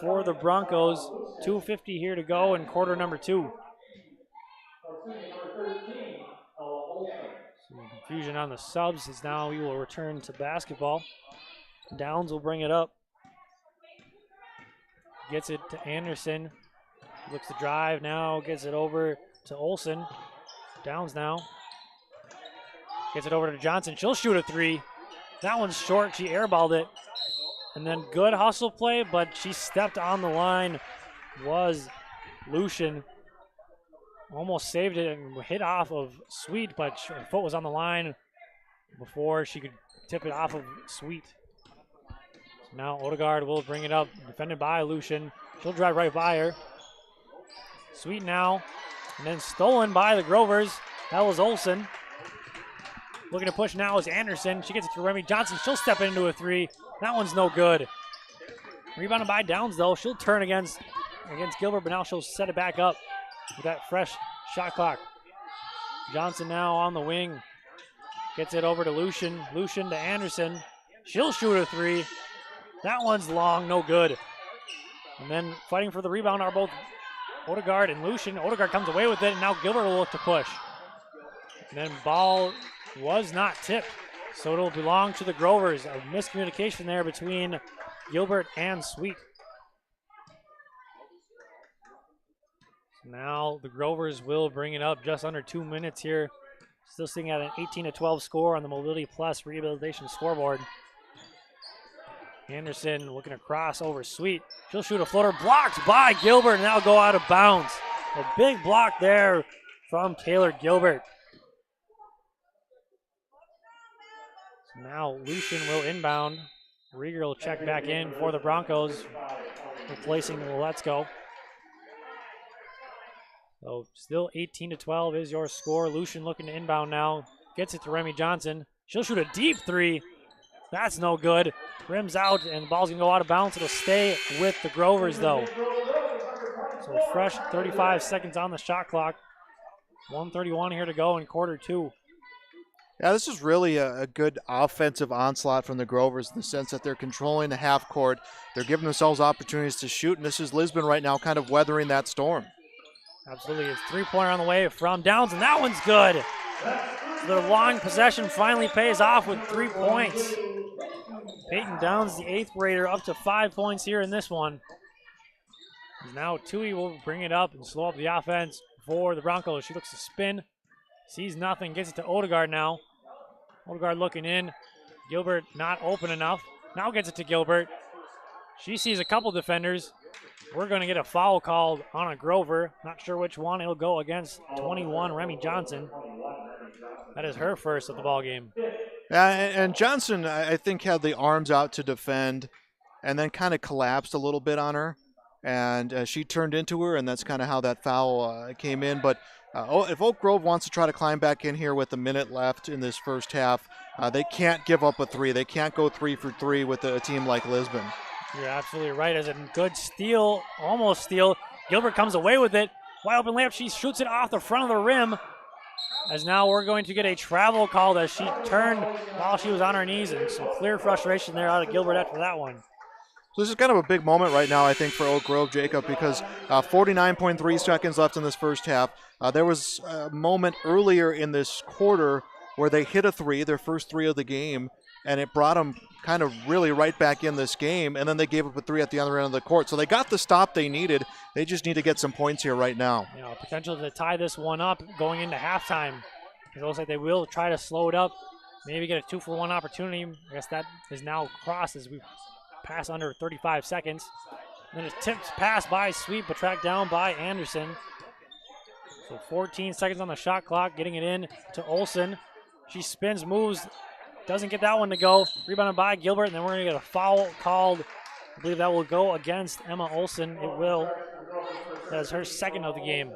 for the Broncos. 2:50 here to go in quarter number 2. Some confusion on the subs as now we will return to basketball. Downs will bring it up. Gets it to Anderson. Looks to drive now. Gets it over to Olsen. Downs now. Gets it over to Johnson. She'll shoot a three. That one's short. She airballed it. And then good hustle play, but she stepped on the line. Was Lucian. Almost saved it and hit off of Sweet, but her foot was on the line before she could tip it off of Sweet. So now Odegaard will bring it up, defended by Lucian. She'll drive right by her. Sweet now, and then stolen by the Grovers. That was Olsen. Looking to push now is Anderson. She gets it to Remy Johnson. She'll step into a three. That one's no good. Rebounded by Downs, though. She'll turn against Gilbert, but now she'll set it back up with that fresh shot clock. Johnson now on the wing. Gets it over to Lucian. Lucian to Anderson. She'll shoot a three. That one's long, no good. And then fighting for the rebound are both Odegaard and Lucian. Odegaard comes away with it, and now Gilbert will look to push. And then ball was not tipped, so it'll belong to the Grovers. A miscommunication there between Gilbert and Sweet. So now the Grovers will bring it up just under 2 minutes here. Still sitting at an 18-12 score on the Mobility Plus Rehabilitation scoreboard. Anderson looking across over Sweet. She'll shoot a floater, blocked by Gilbert, and that'll go out of bounds. A big block there from Taylor Gilbert. So now Lucian will inbound. Rieger will check back in for the Broncos, replacing Let's Go. So still 18-12 is your score. Lucian looking to inbound now. Gets it to Remy Johnson. She'll shoot a deep three. That's no good. Rims out, and the ball's going to go out of bounds. It'll stay with the Grovers, though. So fresh 35 seconds on the shot clock. 1:31 here to go in quarter two. Yeah, this is really a good offensive onslaught from the Grovers in the sense that they're controlling the half court. They're giving themselves opportunities to shoot, and this is Lisbon right now kind of weathering that storm. Absolutely. It's three-pointer on the way from Downs, and that one's good. The long possession finally pays off with 3 points. Peyton Downs, the 8th grader, up to 5 points here in this one. Now Tui will bring it up and slow up the offense for the Broncos. She looks to spin, sees nothing, gets it to Odegaard now. Odegaard looking in. Gilbert not open enough. Now gets it to Gilbert. She sees a couple defenders. We're going to get a foul called on a Grover. Not sure which one. It'll go against 21, Remy Johnson. That is her first of the ball game. And Johnson, I think, had the arms out to defend and then kind of collapsed a little bit on her. And she turned into her, and that's kind of how that foul came in. But if Oak Grove wants to try to climb back in here with a minute left in this first half, they can't give up a three. They can't go 3 for 3 with a team like Lisbon. You're absolutely right. As a good steal, almost steal. Gilbert comes away with it. Wide open layup. She shoots it off the front of the rim. As now we're going to get a travel call as she turned while she was on her knees, and some clear frustration there out of Gilbert after that one. So this is kind of a big moment right now, I think, for Oak Grove, Jacob, because 49.3 seconds left in this first half. There was a moment earlier in this quarter where they hit a three, their first three of the game, and it brought them kind of really right back in this game, and then they gave up a three at the other end of the court. So they got the stop they needed. They just need to get some points here right now. You know, potential to tie this one up going into halftime. It looks like they will try to slow it up, maybe get a 2-for-1 opportunity. I guess that is now crossed as we pass under 35 seconds. And then a tipped pass by Sweet, but tracked down by Anderson. So 14 seconds on the shot clock, getting it in to Olsen. She spins, moves, doesn't get that one to go. Rebounded by Gilbert, and then we're going to get a foul called. I believe that will go against Emma Olsen. It will. That is her second of the game.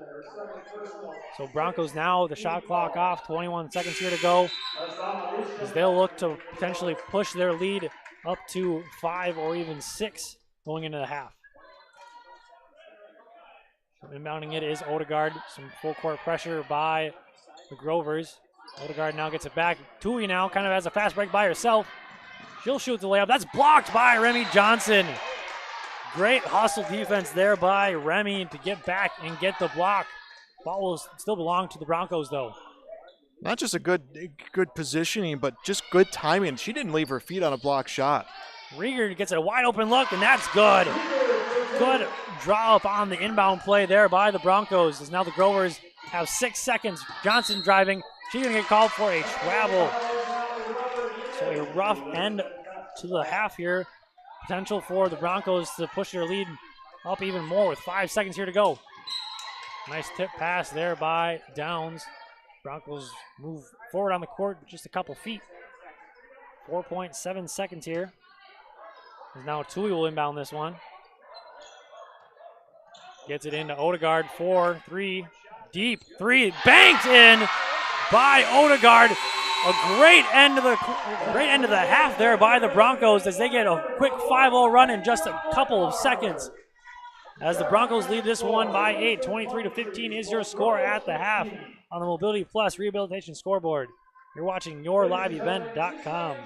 So Broncos now, the shot clock off, 21 seconds here to go, as they'll look to potentially push their lead up to 5 or even 6 going into the half. So inbounding it is Odegaard. Some full court pressure by the Grovers. Odegaard now gets it back. Tui now kind of has a fast break by herself. She'll shoot the layup. That's blocked by Remy Johnson. Great hustle defense there by Remy to get back and get the block. Ball will still belong to the Broncos, though. Not just a good positioning, but just good timing. She didn't leave her feet on a block shot. Rieger gets a wide open look, and that's good. Good draw up on the inbound play there by the Broncos, as now the Grovers have 6 seconds. Johnson driving. She's going to get called for a travel. So a rough end to the half here. Potential for the Broncos to push their lead up even more with 5 seconds here to go. Nice tip pass there by Downs. Broncos move forward on the court just a couple feet. 4.7 seconds here. As now Tui will inbound this one. Gets it into Odegaard, 4-3. Deep three, banked in by Odegaard. A great end of the half there by the Broncos as they get a quick 5-0 run in just a couple of seconds. As the Broncos lead this one by 8, 23-15 is your score at the half on the Mobility Plus Rehabilitation scoreboard. You're watching YourLiveEvent.com.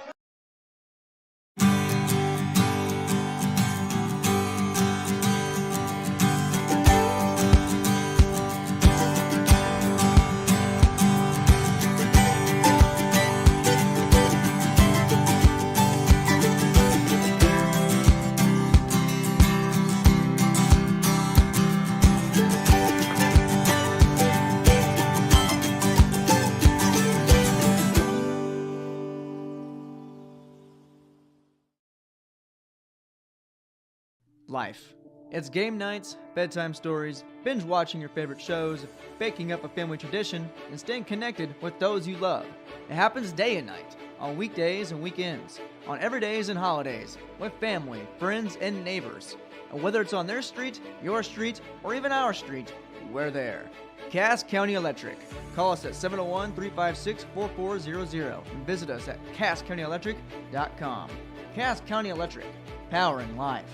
Life. It's game nights, bedtime stories, binge watching your favorite shows, baking up a family tradition, and staying connected with those you love. It happens day and night, on weekdays and weekends, on everydays and holidays, with family, friends, and neighbors. And whether it's on their street, your street, or even our street, we're there. Cass County Electric. Call us at 701-356-4400 and visit us at CassCountyElectric.com. Cass County Electric. Powering life.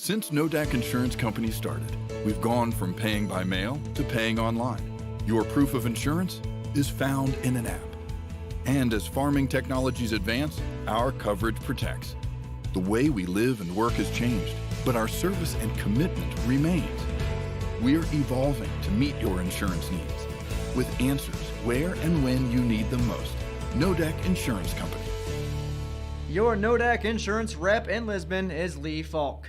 Since Nodak Insurance Company started, we've gone from paying by mail to paying online. Your proof of insurance is found in an app. And as farming technologies advance, our coverage protects. The way we live and work has changed, but our service and commitment remains. We're evolving to meet your insurance needs with answers where and when you need them most. Nodak Insurance Company. Your Nodak Insurance rep in Lisbon is Lee Falk.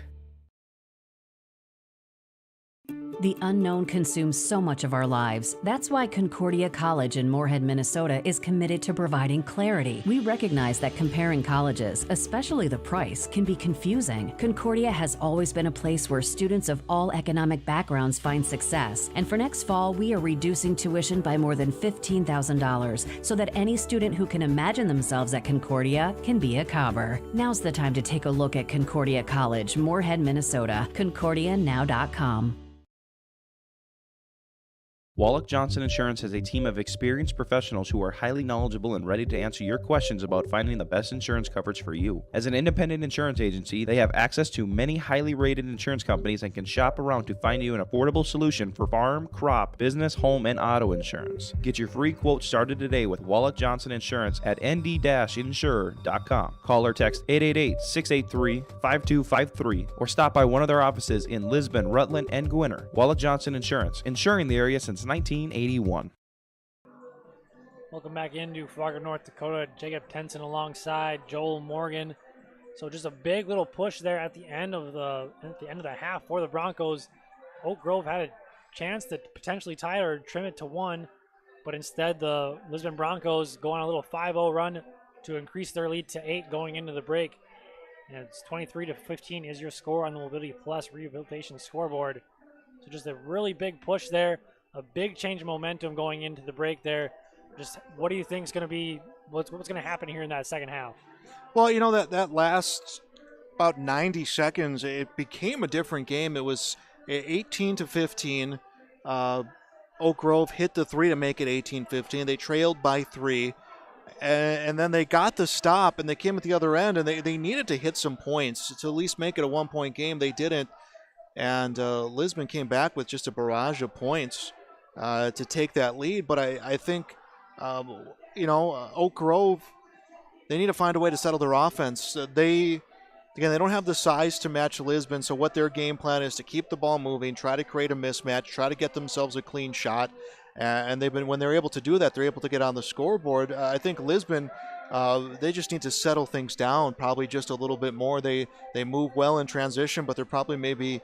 The unknown consumes so much of our lives. That's why Concordia College in Moorhead, Minnesota is committed to providing clarity. We recognize that comparing colleges, especially the price, can be confusing. Concordia has always been a place where students of all economic backgrounds find success. And for next fall, we are reducing tuition by more than $15,000 so that any student who can imagine themselves at Concordia can be a Cobber. Now's the time to take a look at Concordia College, Moorhead, Minnesota. ConcordiaNow.com. Wallach Johnson Insurance has a team of experienced professionals who are highly knowledgeable and ready to answer your questions about finding the best insurance coverage for you. As an independent insurance agency, they have access to many highly rated insurance companies and can shop around to find you an affordable solution for farm, crop, business, home, and auto insurance. Get your free quote started today with Wallach Johnson Insurance at nd-insurer.com. Call or text 888-683-5253 or stop by one of their offices in Lisbon, Rutland, and Gwinner. Wallach Johnson Insurance, insuring the area since 1981. Welcome back into Fargo, North Dakota. Jacob Tenson alongside Joel Morgan. So just a big little push there at the end of the half for the Broncos. Oak Grove had a chance to potentially tie or trim it to 1, but instead the Lisbon Broncos go on a little 5-0 run to increase their lead to 8 going into the break. And it's 23-15 is your score on the Mobility Plus Rehabilitation scoreboard. So just a really big push there. A big change of momentum going into the break there. Just what do you think is going to be, what's going to happen here in that second half? Well, you know, that last about 90 seconds, it became a different game. It was 18-15. Oak Grove hit the 3 to make it 18-15. They trailed by 3. And then they got the stop, and they came at the other end, and they needed to hit some points to at least make it a one-point game. They didn't. And Lisbon came back with just a barrage of points to take that lead. But I think, Oak Grove, they need to find a way to settle their offense. They don't have the size to match Lisbon, so what their game plan is to keep the ball moving, try to create a mismatch, try to get themselves a clean shot. And when they're able to do that, they're able to get on the scoreboard. I think Lisbon, they just need to settle things down probably just a little bit more. They move well in transition, but they're probably maybe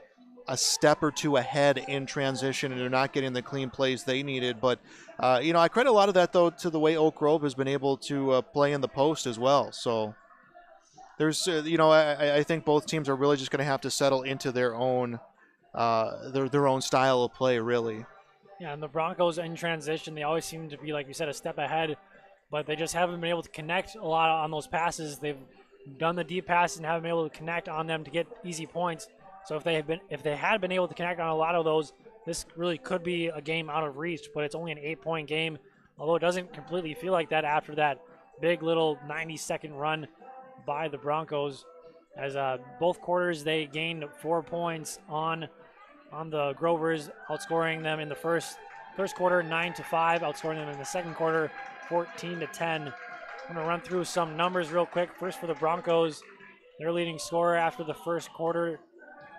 a step or two ahead in transition, and they're not getting the clean plays they needed. But, I credit a lot of that, though, to the way Oak Grove has been able to play in the post as well. So there's, I think both teams are really just going to have to settle into their own style of play, really. Yeah, and the Broncos in transition, they always seem to be, like you said, a step ahead, but they just haven't been able to connect a lot on those passes. They've done the deep passes and haven't been able to connect on them to get easy points. So if they had been able to connect on a lot of those, this really could be a game out of reach, but it's only an 8-point game, although it doesn't completely feel like that after that big little 90-second run by the Broncos. As both quarters, they gained 4 points on the Grovers, outscoring them in the first first quarter 9-5, outscoring them in the second quarter 14-10. I'm going to run through some numbers real quick. First for the Broncos, their leading scorer after the first quarter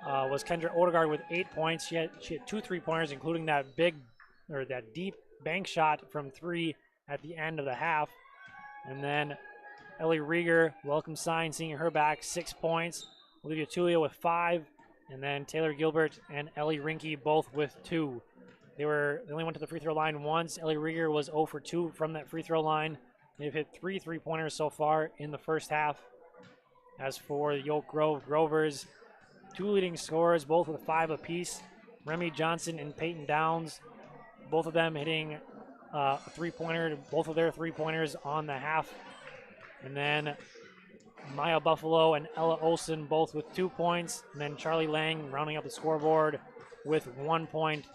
was Kendra Odegaard with 8 points. She had 2 3-pointers, including that deep bank shot from 3 at the end of the half. And then Ellie Rieger, welcome sign, seeing her back, 6 points. Olivia Tulia with 5, and then Taylor Gilbert and Ellie Rinke both with 2. They only went to the free throw line once. Ellie Rieger was 0 for 2 from that free throw line. They've hit 3 3-pointers so far in the first half. As for the Oak Grove Grovers, 2 leading scorers, both with 5 apiece. Remy Johnson and Peyton Downs, both of them hitting a 3-pointer, both of their 3-pointers on the half. And then Maya Buffalo and Ella Olson both with 2 points. And then Charlie Lang rounding up the scoreboard with 1 point.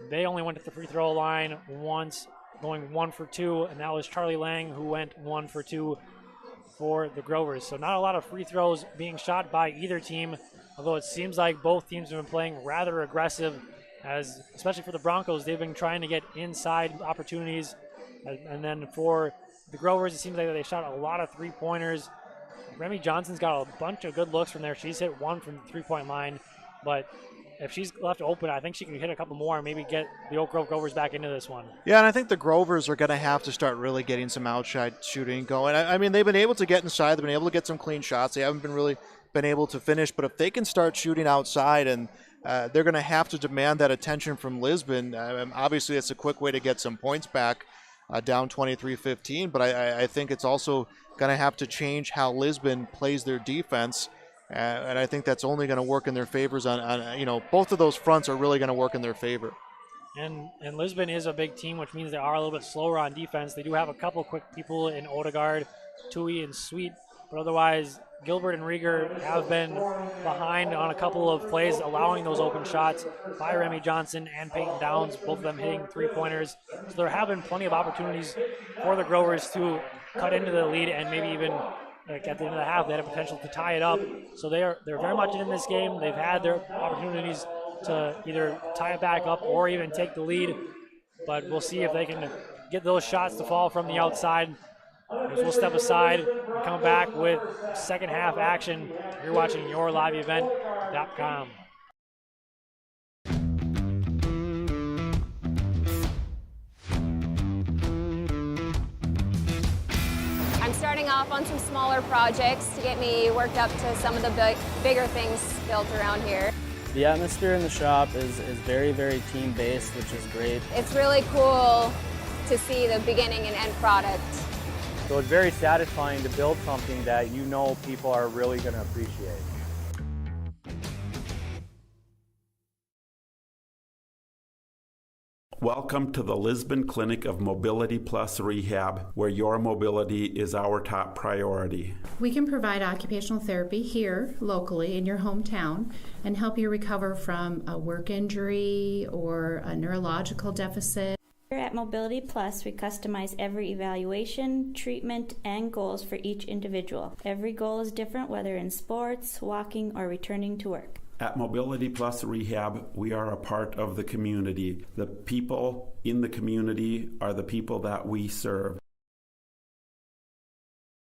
They only went to the free throw line once, going 1 for 2, and that was Charlie Lang who went 1 for 2 for the Grovers. So not a lot of free throws being shot by either team, although it seems like both teams have been playing rather aggressive, as especially for the Broncos, they've been trying to get inside opportunities. And then for the Grovers, it seems like they shot a lot of 3-pointers. Remy Johnson's got a bunch of good looks from there. She's hit 1 from the 3-point line, but if she's left open, I think she can hit a couple more and maybe get the Oak Grove Grovers back into this one. Yeah, and I think the Grovers are going to have to start really getting some outside shooting going. I mean, they've been able to get inside. They've been able to get some clean shots. They haven't been able to finish. But if they can start shooting outside, and they're going to have to demand that attention from Lisbon. Obviously, it's a quick way to get some points back, down 23-15. But I think it's also going to have to change how Lisbon plays their defense. And I think that's only going to work in their favors on both of those fronts are really going to work in their favor. And Lisbon is a big team, which means they are a little bit slower on defense. They do have a couple quick people in Odegaard, Tui, and Sweet, but otherwise Gilbert and Rieger have been behind on a couple of plays, allowing those open shots by Remy Johnson and Peyton Downs, both of them hitting 3-pointers. So there have been plenty of opportunities for the Grovers to cut into the lead, and maybe even at the end of the half, they had a potential to tie it up. So they're very much in this game. They've had their opportunities to either tie it back up or even take the lead. But we'll see if they can get those shots to fall from the outside. We'll step aside and come back with second half action. You're watching YourLiveEvent.com. I'm starting off on some smaller projects to get me worked up to some of the bigger things built around here. The atmosphere in the shop is very, very team-based, which is great. It's really cool to see the beginning and end product. So it's very satisfying to build something that you know people are really going to appreciate. Welcome to the Lisbon Clinic of Mobility Plus Rehab, where your mobility is our top priority. We can provide occupational therapy here locally in your hometown and help you recover from a work injury or a neurological deficit. Here at Mobility Plus, we customize every evaluation, treatment, and goals for each individual. Every goal is different, whether in sports, walking, or returning to work. At Mobility Plus Rehab, we are a part of the community. The people in the community are the people that we serve.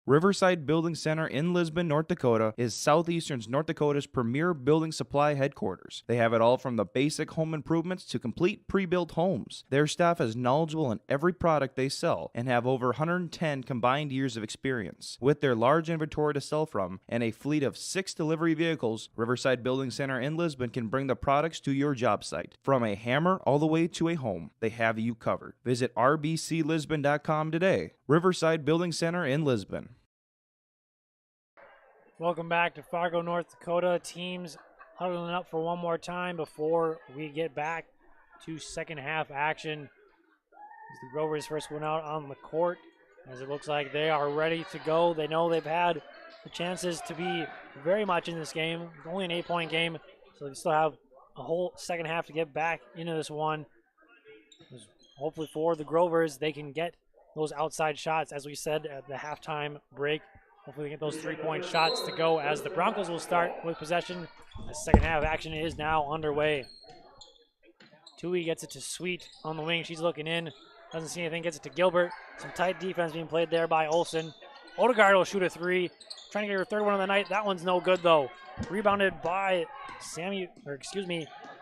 Riverside Building Center in Lisbon, North Dakota is Southeastern North Dakota's premier building supply headquarters. They have it all from the basic home improvements to complete pre-built homes. Their staff is knowledgeable in every product they sell and have over 110 combined years of experience. With their large inventory to sell from and a fleet of 6 delivery vehicles, Riverside Building Center in Lisbon can bring the products to your job site. From a hammer all the way to a home, they have you covered. Visit rbclisbon.com today. Riverside Building Center in Lisbon. Welcome back to Fargo, North Dakota. Teams huddling up for one more time before we get back to second half action. As the Grovers first went out on the court, as it looks like they are ready to go. They know they've had the chances to be very much in this game. It's only an 8-point game, so they still have a whole second half to get back into this one. Hopefully for the Grovers, they can get those outside shots, as we said at the halftime break. Hopefully they get those 3-point shots to go, as the Broncos will start with possession. The second half action is now underway. Tui gets it to Sweet on the wing. She's looking in. Doesn't see anything. Gets it to Gilbert. Some tight defense being played there by Olsen. Odegaard will shoot a three. Trying to get her third one of the night. That one's no good, though. Rebounded by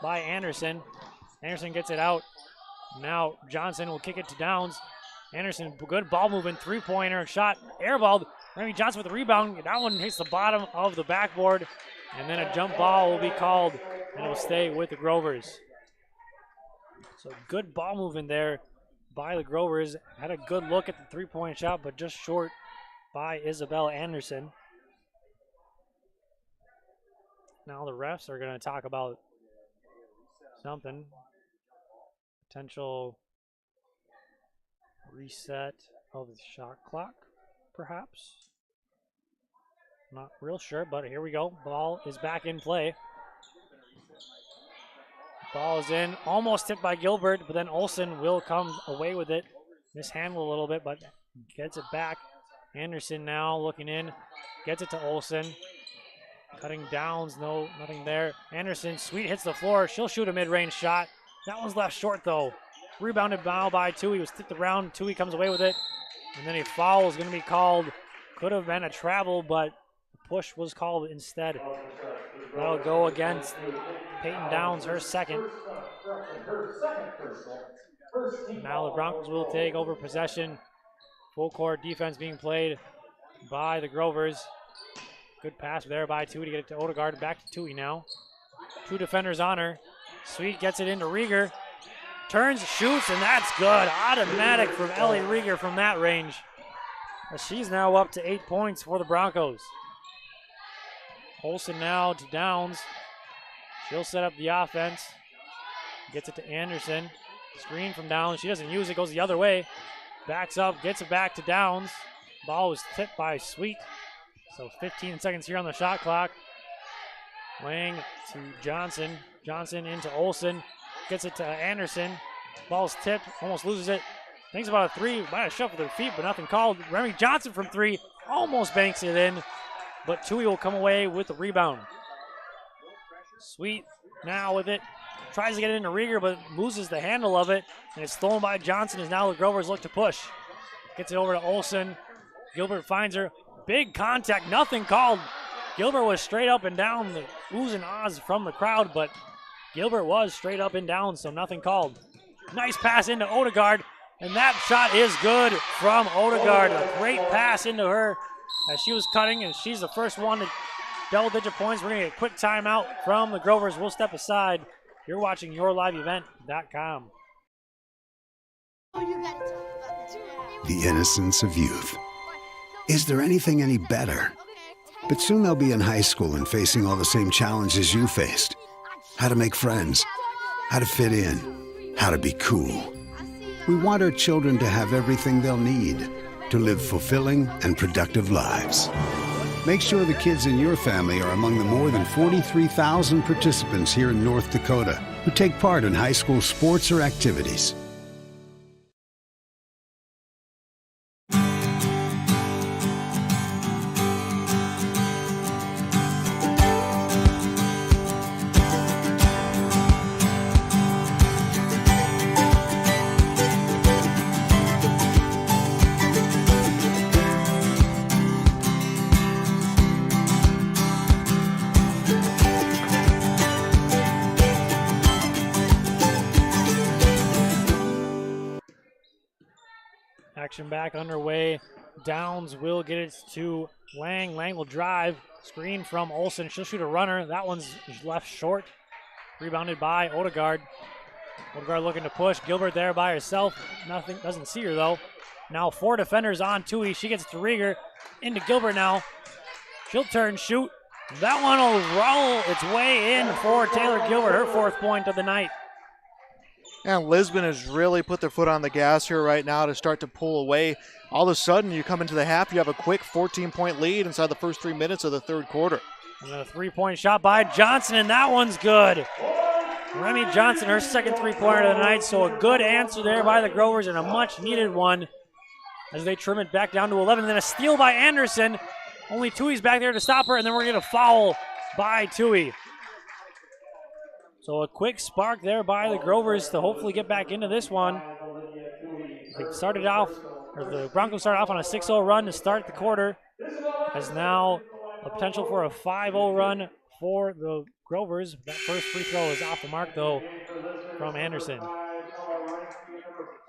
by Anderson. Anderson gets it out. Now Johnson will kick it to Downs. Anderson, good ball movement, three-pointer, shot, airballed. Remy Johnson with the rebound. That one hits the bottom of the backboard. And then a jump ball will be called, and it will stay with the Grovers. So good ball movement there by the Grovers. Had a good look at the three-point shot, but just short by Isabel Anderson. Now the refs are going to talk about something. Potential reset of the shot clock, perhaps. Not real sure, but here we go. Ball is back in play. Ball is in, almost tipped by Gilbert, but then Olsen will come away with it. Mishandled a little bit, but gets it back. Anderson now looking in, gets it to Olsen. Cutting Downs, nothing there. Anderson, Sweet hits the floor. She'll shoot a mid-range shot. That one's left short, though. Rebounded now by Tui. Was tipped around. Tui comes away with it. And then a foul is going to be called. Could have been a travel, but push was called instead. That'll go against Peyton Downs, her second. Now the Broncos will take over possession. Full court defense being played by the Grovers. Good pass there by Tui to get it to Odegaard. Back to Tui now. Two defenders on her. Sweet gets it into Rieger. Turns, shoots, and that's good. Automatic from Ellie Rieger from that range. She's now up to 8 points for the Broncos. Olsen now to Downs. She'll set up the offense. Gets it to Anderson. Screen from Downs. She doesn't use it. Goes the other way. Backs up. Gets it back to Downs. Ball was tipped by Sweet. So 15 seconds here on the shot clock. Lang to Johnson. Johnson into Olsen. Gets it to Anderson. Ball's tipped. Almost loses it. Thinks about a three. Might have shuffled their feet, but nothing called. Remy Johnson from three. Almost banks it in. But Tui will come away with the rebound. Sweet now with it. Tries to get it into Rieger, but loses the handle of it. And it's stolen by Johnson as now the Grovers look to push. Gets it over to Olsen. Gilbert finds her. Big contact. Nothing called. Gilbert was straight up and down. The oohs and ahs from the crowd, but Gilbert was straight up and down, so nothing called. Nice pass into Odegaard. And that shot is good from Odegaard. A great pass into her as she was cutting, and she's the first one to double-digit points. We're going to get a quick timeout from the Grovers. We'll step aside. You're watching YourLiveEvent.com. The innocence of youth. Is there anything any better? But soon they'll be in high school and facing all the same challenges you faced. How to make friends, how to fit in, how to be cool. We want our children to have everything they'll need to live fulfilling and productive lives. Make sure the kids in your family are among the more than 43,000 participants here in North Dakota who take part in high school sports or activities. Action back underway. Downs will get it to Lang. Lang will drive. Screen from Olsen. She'll shoot a runner. That one's left short. Rebounded by Odegaard. Odegaard looking to push. Gilbert there by herself. Nothing. Doesn't see her though. Now 4 defenders on Tui. She gets to Rieger. Into Gilbert now. She'll turn, shoot. That one will roll its way in for Taylor Gilbert. Her 4th point of the night. And Lisbon has really put their foot on the gas here right now to start to pull away. All of a sudden, you come into the half, you have a quick 14-point lead inside the first 3 minutes of the third quarter. And a 3-point shot by Johnson, and that one's good. Remy Johnson, her second 3-pointer of the night, so a good answer there by the Grovers and a much-needed one as they trim it back down to 11. And then a steal by Anderson. Only Tui's back there to stop her, and then we're going to get a foul by Tui. So a quick spark there by the Grovers to hopefully get back into this one. They started off, or the Broncos started off on a 6-0 run to start the quarter. Has now a potential for a 5-0 run for the Grovers. That first free throw is off the mark, though, from Anderson.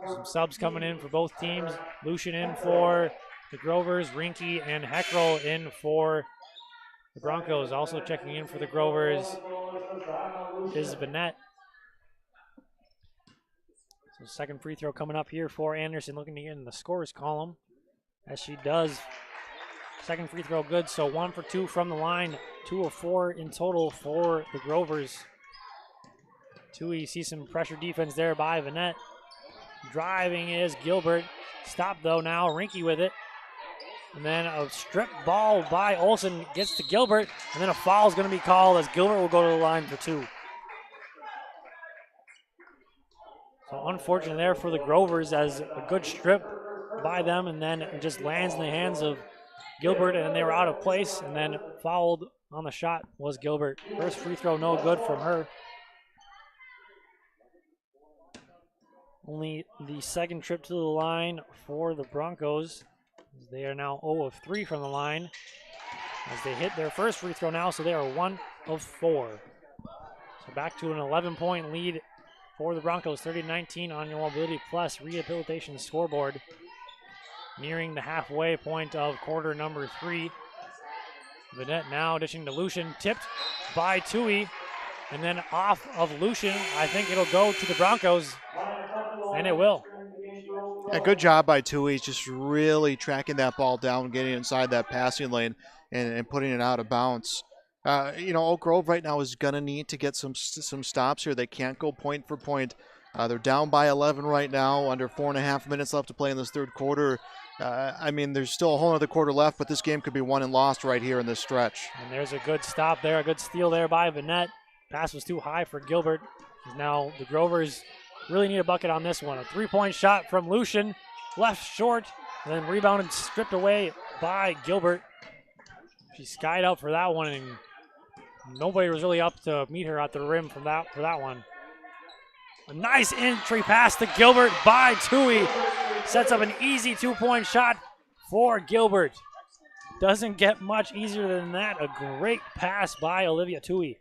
Some subs coming in for both teams. Lucian in for the Grovers. Rinke and Heckrell in for the Broncos. Also checking in for the Grovers is Vanette. So second free throw coming up here for Anderson, looking to get in the scores column, as she does. Second free throw good, so 1 for 2 from the line. 2 of 4 in total for the Grovers. Tui sees some pressure defense there by Vanette. Driving is Gilbert. Stopped though now, Rinke with it. And then a strip ball by Olsen gets to Gilbert, and then a foul is going to be called as Gilbert will go to the line for 2. So unfortunate there for the Grovers, as a good strip by them, and then it just lands in the hands of Gilbert, and they were out of place, and then fouled on the shot was Gilbert. First free throw no good from her. Only the second trip to the line for the Broncos. They are now 0 of 3 from the line as they hit their first free throw now, so they are 1 of 4. So back to an 11-point lead for the Broncos, 30-19 on your Mobility Plus Rehabilitation scoreboard. Nearing the halfway point of quarter number 3. Vanette now dishing to Lucian, tipped by Tui, and then off of Lucian. I think it'll go to the Broncos, and it will. Yeah, good job by Tui. He's just really tracking that ball down, getting inside that passing lane, and putting it out of bounds. Oak Grove right now is going to need to get some stops here. They can't go point for point. They're down by 11 right now, under 4.5 minutes left to play in this third quarter. There's still a whole other quarter left, but this game could be won and lost right here in this stretch. And there's a good stop there, a good steal there by Vanette. Pass was too high for Gilbert. Now the Grovers really need a bucket on this one. A 3-point shot from Lucian, left short, and then rebounded, stripped away by Gilbert. She skied up for that one, and nobody was really up to meet her at the rim for that one. A nice entry pass to Gilbert by Tui. Sets up an easy 2-point shot for Gilbert. Doesn't get much easier than that. A great pass by Olivia Tui.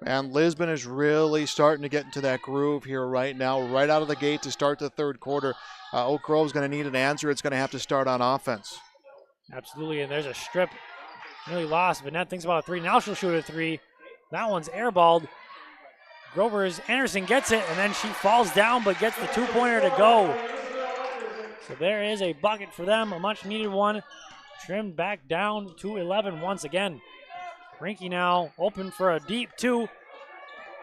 And Lisbon is really starting to get into that groove here right now, right out of the gate to start the third quarter. Oak Grove's going to need an answer. It's going to have to start on offense. Absolutely, and there's a strip. Nearly lost. Vanette thinks about a 3. Now she'll shoot a 3. That one's airballed. Anderson gets it, and then she falls down but gets the 2-pointer to go. So there is a bucket for them, a much-needed one. Trimmed back down to 11 once again. Rinke now open for a deep 2.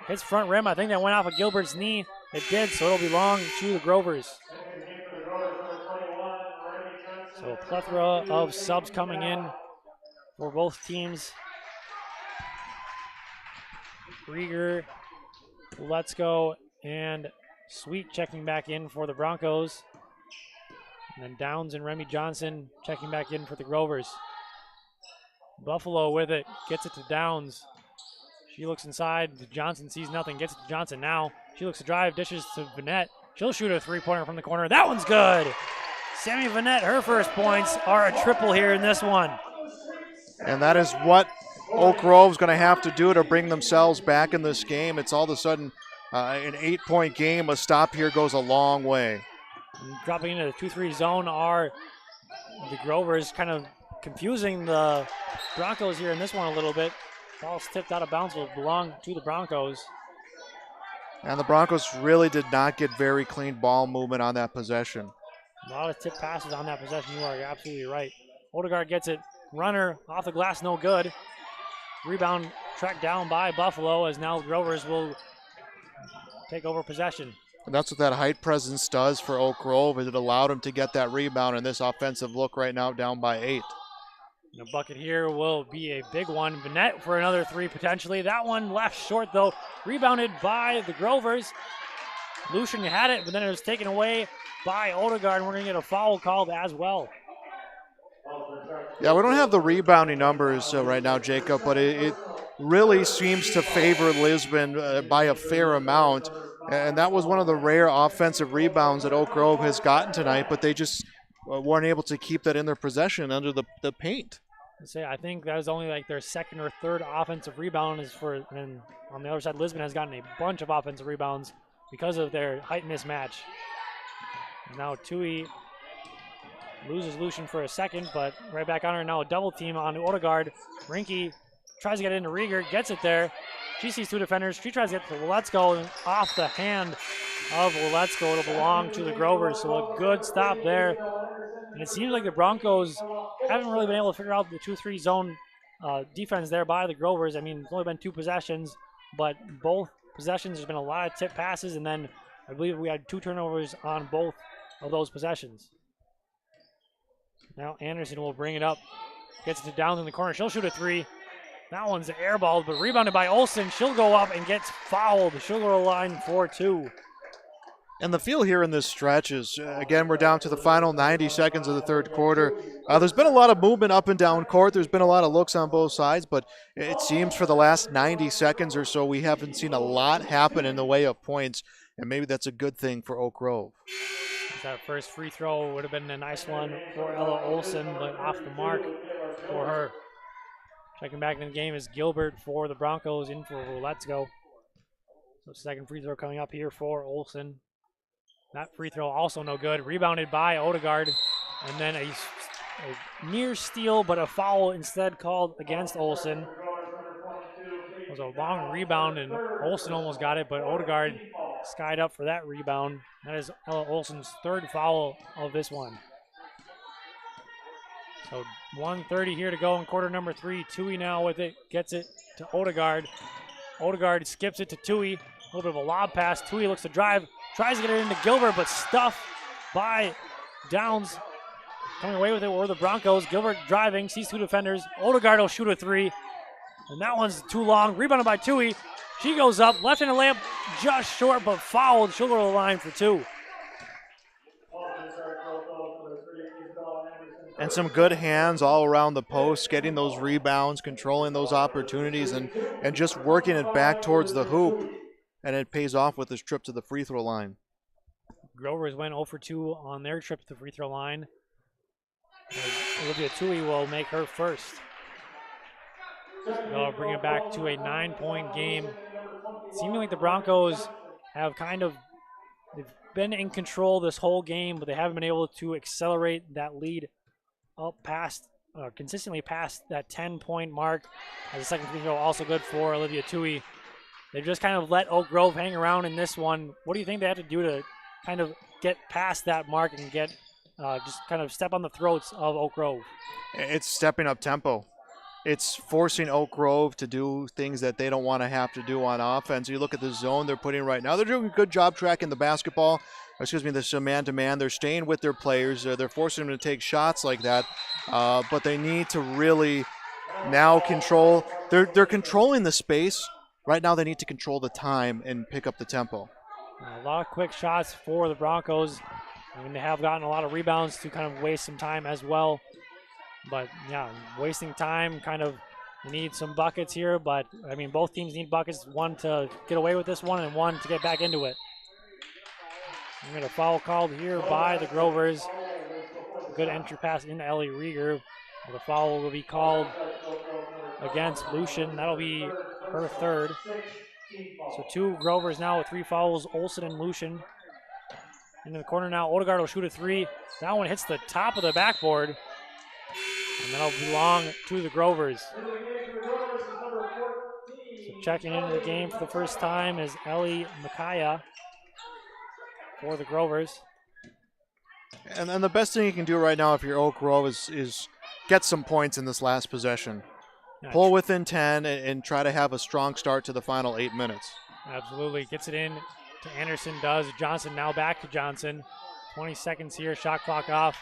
Hits front rim. I think that went off of Gilbert's knee. It did, so it'll belong to the Grovers. So a plethora of subs coming in for both teams. Rieger, Let's Go, and Sweet checking back in for the Broncos. And then Downs and Remy Johnson checking back in for the Grovers. Buffalo with it, gets it to Downs. She looks inside, Johnson sees nothing, gets it to Johnson now. She looks to drive, dishes to Vanette. She'll shoot a 3-pointer from the corner. That one's good! Sammy Vanette, her first points are a triple here in this one. And that is what Oak Grove's going to have to do to bring themselves back in this game. It's all of a sudden an 8-point game. A stop here goes a long way. And dropping into the 2-3 zone are the Grovers, kind of confusing the Broncos here in this one a little bit. Ball's tipped out of bounds, will belong to the Broncos. And the Broncos really did not get very clean ball movement on that possession. A lot of tip passes on that possession. You are absolutely right. Odegaard gets it. Runner off the glass, no good. Rebound tracked down by Buffalo, as now Grovers will take over possession. And that's what that height presence does for Oak Grove, is it allowed him to get that rebound in this offensive look right now, down by 8. The bucket here will be a big one. Vanette for another 3 potentially. That one left short though. Rebounded by the Grovers. Lucian had it, but then it was taken away by Odegaard, and we're going to get a foul called as well. Yeah, we don't have the rebounding numbers right now, Jacob, but it really seems to favor Lisbon by a fair amount. And that was one of the rare offensive rebounds that Oak Grove has gotten tonight, but they just weren't able to keep that in their possession under the paint. I think that was only like their second or third offensive rebound and on the other side, Lisbon has gotten a bunch of offensive rebounds because of their height mismatch. Now Tui loses Lucian for a second, but right back on her. Now a double team on Odegaard. Rinke tries to get into Rieger, gets it there. She sees two defenders. She tries to get to Let's-Go off the hand of Let's-Go. It'll belong to the Grovers, so a good stop there. And it seems like the Broncos haven't really been able to figure out the 2-3 zone defense there by the Grovers. I mean, it's only been 2 possessions, but both possessions, there's been a lot of tip passes, and then I believe we had 2 turnovers on both of those possessions. Now Anderson will bring it up. Gets it to Downs in the corner. She'll shoot a 3. That one's airballed, but rebounded by Olsen. She'll go up and gets fouled. She'll go to the line for 2. And the feel here in this stretch is, again, we're down to the final 90 seconds of the third quarter. There's been a lot of movement up and down court. There's been a lot of looks on both sides, but it seems for the last 90 seconds or so, we haven't seen a lot happen in the way of points, and maybe that's a good thing for Oak Grove. That first free throw would have been a nice one for Ella Olsen, but off the mark for her. Checking back in the game is Gilbert for the Broncos in for Let's Go. So second free throw coming up here for Olsen. That free throw also no good. Rebounded by Odegaard. And then a near steal, but a foul instead called against Olsen. It was a long rebound, and Olsen almost got it, but Odegaard skied up for that rebound. That is Ella Olsen's third foul of this one. So 1:30 here to go in quarter number 3. Tui now with it, gets it to Odegaard. Odegaard skips it to Tui. A little bit of a lob pass. Tui looks to drive, tries to get it into Gilbert, but stuffed by Downs. Coming away with it were the Broncos. Gilbert driving, sees 2 defenders. Odegaard will shoot a 3. And that one's too long. Rebounded by Tui. She goes up, left-handed layup, just short, but fouled. She'll go to the line for 2. And some good hands all around the post, getting those rebounds, controlling those opportunities, and just working it back towards the hoop. And it pays off with this trip to the free throw line. Grovers went 0 for 2 on their trip to the free throw line. Olivia Tui will make her first. They'll bring it back to a 9-point game. Seeming like the Broncos have they've been in control this whole game, but they haven't been able to accelerate that lead up consistently past that 10-point mark. As the second free throw also good for Olivia Tui. They've just kind of let Oak Grove hang around in this one. What do you think they have to do to kind of get past that mark and get just kind of step on the throats of Oak Grove? It's stepping up tempo. It's forcing Oak Grove to do things that they don't want to have to do on offense. You look at the zone they're putting right now. They're doing a good job tracking the basketball. This man-to-man. They're staying with their players. They're forcing them to take shots like that. But they need to really now control. They're controlling the space. Right now they need to control the time and pick up the tempo. A lot of quick shots for the Broncos. I mean, they have gotten a lot of rebounds to kind of waste some time as well. But, yeah, wasting time, you need some buckets here. But, I mean, both teams need buckets, one to get away with this one and one to get back into it. We get a foul called here by the Grovers. Good entry pass into Ellie Rieger. The foul will be called against Lucian. That'll be her third. So 2 Grovers now with 3 fouls, Olsen and Lucian. Into the corner now, Odegaard will shoot a 3. That one hits the top of the backboard. And that'll belong to the Grovers. So checking into the game for the first time is Ellie Makaya for the Grovers. And the best thing you can do right now if you're Oak Grove is get some points in this last possession. Pull within 10 and try to have a strong start to the final 8 minutes. Absolutely. Gets it in to Anderson, does. Johnson now back to Johnson. 20 seconds here, shot clock off.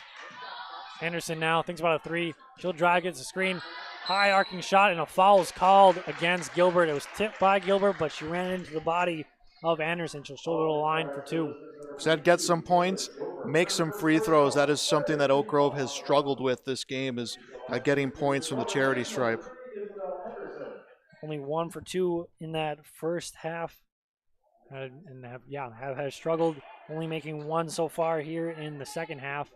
Anderson now thinks about a 3. She'll drive, gets a screen. High arcing shot, and a foul is called against Gilbert. It was tipped by Gilbert, but she ran into the body of Anderson. She'll go to the line for 2. Said get some points. make some free throws. That is something that Oak Grove has struggled with this game, is getting points from the charity stripe. Only 1 for 2 in that first half. And have struggled, only making 1 so far here in the second half.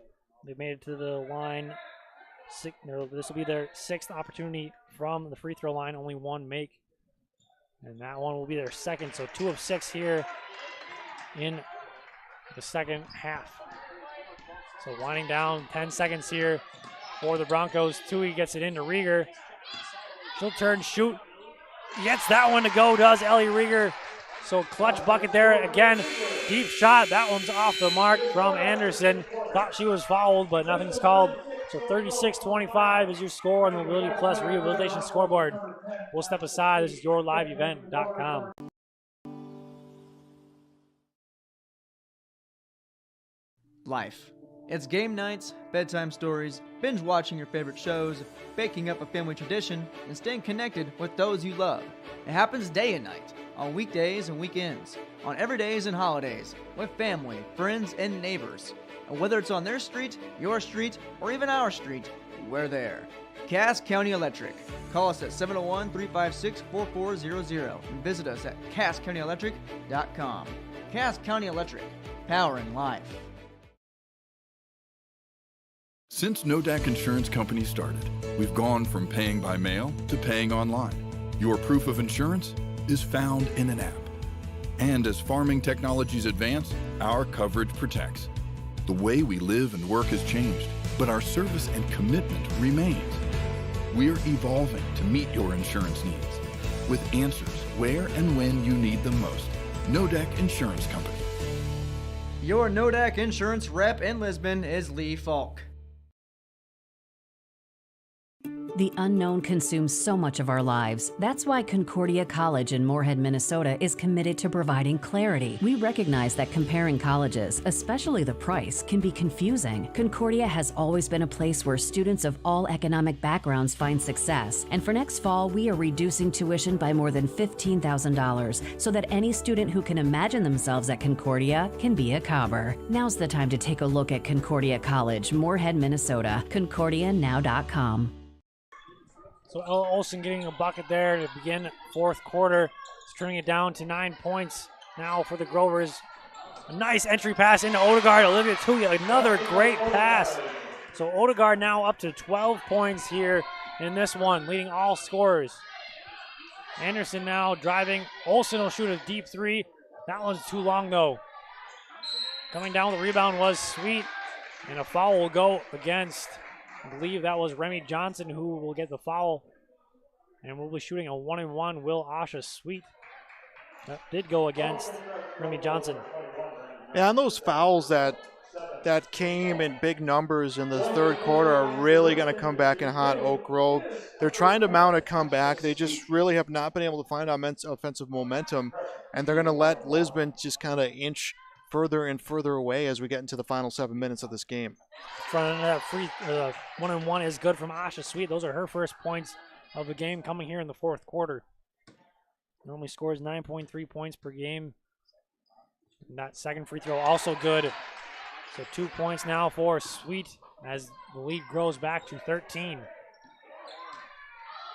They've made it to the line. This will be their 6th opportunity from the free throw line, only 1 make. And that one will be their 2nd, so 2 of 6 here in the second half. So winding down, 10 seconds here for the Broncos. Tui gets it into Rieger. She'll turn, shoot. Gets that one to go, does Ellie Rieger. So clutch bucket there again. Deep shot. That one's off the mark from Anderson. Thought she was fouled, but nothing's called. So 36-25 is your score on the Mobility Plus Rehabilitation Scoreboard. We'll step aside. This is yourliveevent.com. Life. It's game nights, bedtime stories, binge watching your favorite shows, baking up a family tradition, and staying connected with those you love. It happens day and night, on weekdays and weekends, on everydays and holidays, with family, friends, and neighbors. And whether it's on their street, your street, or even our street, we're there. Cass County Electric. Call us at 701-356-4400 and visit us at CassCountyElectric.com. Cass County Electric, powering life. Since Nodak Insurance Company started, we've gone from paying by mail to paying online. Your proof of insurance is found in an app. And as farming technologies advance, our coverage protects. The way we live and work has changed, but our service and commitment remains. We're evolving to meet your insurance needs with answers where and when you need them most. Nodak Insurance Company. Your Nodak Insurance rep in Lisbon is Lee Falk. The unknown consumes so much of our lives. That's why Concordia College in Moorhead, Minnesota is committed to providing clarity. We recognize that comparing colleges, especially the price, can be confusing. Concordia has always been a place where students of all economic backgrounds find success. And for next fall, we are reducing tuition by more than $15,000 so that any student who can imagine themselves at Concordia can be a Cobber. Now's the time to take a look at Concordia College, Moorhead, Minnesota. ConcordiaNow.com. So Ella Olsen getting a bucket there to begin fourth quarter. Turning it down to 9 points now for the Grovers. A nice entry pass into Odegaard. Olivia Tui, another great pass. So Odegaard now up to 12 points here in this one, leading all scorers. Anderson now driving. Olsen will shoot a deep 3. That one's too long though. Coming down with the rebound was Sweet, and a foul will go against, I believe that was Remy Johnson who will get the foul. And we'll be shooting a 1-and-1. Will Asha Sweet. That did go against Remy Johnson. Yeah, and those fouls that came in big numbers in the third quarter are really going to come back in hot Oak Grove. They're trying to mount a comeback. They just really have not been able to find offensive momentum. And they're going to let Lisbon just kind of inch further and further away as we get into the final 7 minutes of this game. Front of that free 1-and-1 is good from Asha Sweet. Those are her first points of the game coming here in the fourth quarter. Normally scores 9.3 points per game. And that second free throw also good. So 2 points now for Sweet as the lead grows back to 13.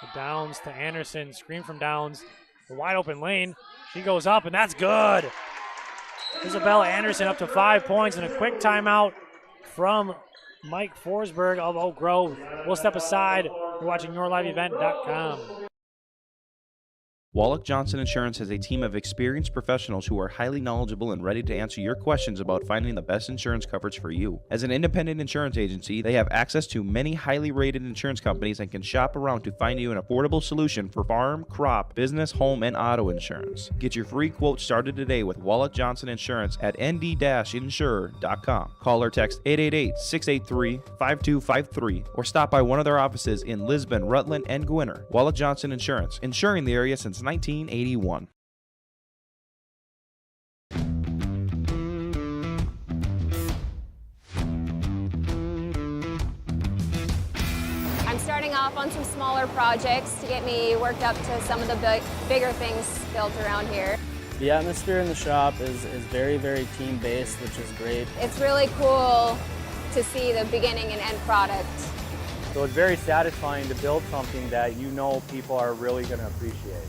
The Downs to Anderson. Screen from Downs. The wide open lane. She goes up, and that's good. Isabella Anderson up to 5 points, and a quick timeout from Mike Forsberg of Oak Grove. We'll step aside. You're watching YourLiveEvent.com. Wallach Johnson Insurance has a team of experienced professionals who are highly knowledgeable and ready to answer your questions about finding the best insurance coverage for you. As an independent insurance agency, they have access to many highly rated insurance companies and can shop around to find you an affordable solution for farm, crop, business, home, and auto insurance. Get your free quote started today with Wallach Johnson Insurance at nd-insurer.com. Call or text 888-683-5253 or stop by one of their offices in Lisbon, Rutland, and Gwinner. Wallach Johnson Insurance, insuring the area since 1981. I'm starting off on some smaller projects to get me worked up to some of the bigger things built around here. The atmosphere in the shop is very, very team-based, which is great. It's really cool to see the beginning and end product. So it's very satisfying to build something that you know people are really going to appreciate.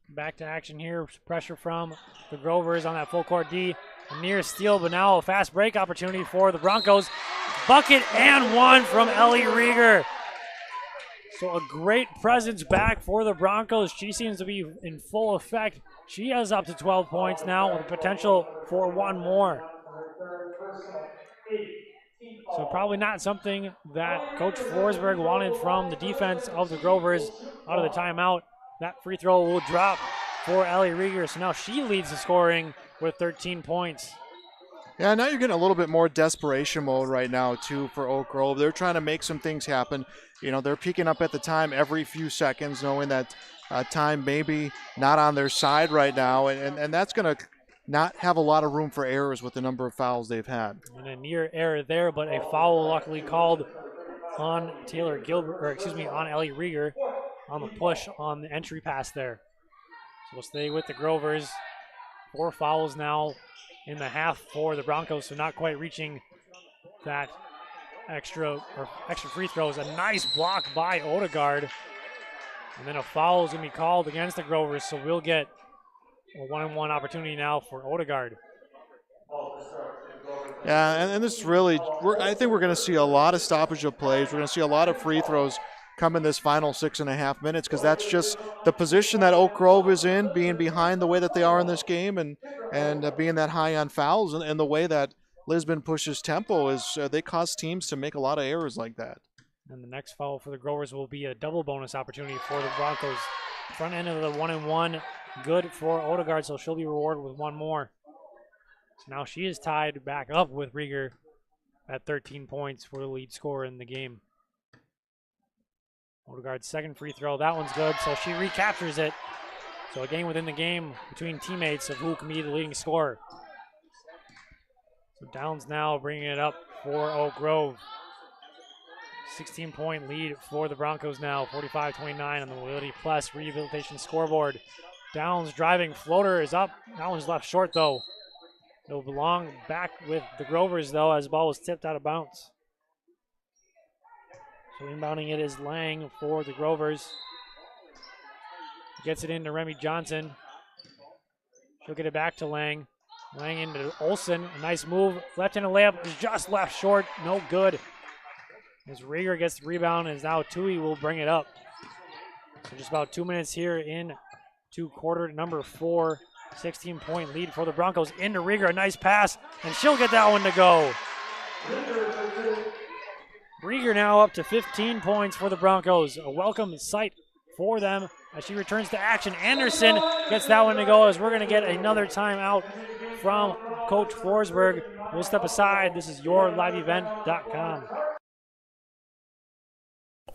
Back to action here. Pressure from the Grovers on that full court D. A near steal, but now a fast break opportunity for the Broncos. Bucket and one from Ellie Rieger. So a great presence back for the Broncos. She seems to be in full effect. She has up to 12 points now with potential for one more. So probably not something that Coach Forsberg wanted from the defense of the Grovers out of the timeout. That free throw will drop for Ellie Rieger. So now she leads the scoring with 13 points. Yeah, now you're getting a little bit more desperation mode right now, too, for Oak Grove. They're trying to make some things happen. You know, they're peeking up at the time every few seconds, knowing that time maybe not on their side right now. And that's going to not have a lot of room for errors with the number of fouls they've had. And a near error there, but a foul luckily called on Taylor Gilbert, or excuse me, on Ellie Rieger on the push on the entry pass there. So we'll stay with the Grovers. 4 fouls now in the half for the Broncos, so not quite reaching that extra free throws. A nice block by Odegaard. And then a foul is going to be called against the Grovers, so we'll get a 1-on-1 opportunity now for Odegaard. Yeah, and this really, I think we're going to see a lot of stoppage of plays. We're going to see a lot of free throws come in this final 6.5 minutes, because that's just the position that Oak Grove is in, being behind the way that they are in this game, and being that high on fouls, and the way that Lisbon pushes tempo is they cause teams to make a lot of errors like that. And the next foul for the Grovers will be a double bonus opportunity for the Broncos. Front end of the 1-and-1, good for Odegaard, so she'll be rewarded with one more. So now she is tied back up with Rieger at 13 points for the lead scorer in the game. Odegaard's second free throw, that one's good, so she recaptures it. So a game within the game between teammates of who can be the leading scorer. So Downs now bringing it up for Oak Grove. 16-point lead for the Broncos now, 45-29 on the Mobility Plus Rehabilitation scoreboard. Downs driving, floater is up. That one's left short though. It'll belong back with the Grovers though, as the ball was tipped out of bounds. So inbounding it is Lang for the Grovers. Gets it into Remy Johnson. She'll get it back to Lang. Lang into Olsen. A nice move. Left-handed layup is just left short. No good. As Rieger gets the rebound, and now Tui will bring it up. So just about 2 minutes here in quarter number 4. 16-point lead for the Broncos. Into Rieger. A nice pass, and she'll get that one to go. Rieger now up to 15 points for the Broncos. A welcome sight for them as she returns to action. Anderson gets that one to go, as we're going to get another timeout from Coach Forsberg. We'll step aside. This is YourLiveEvent.com.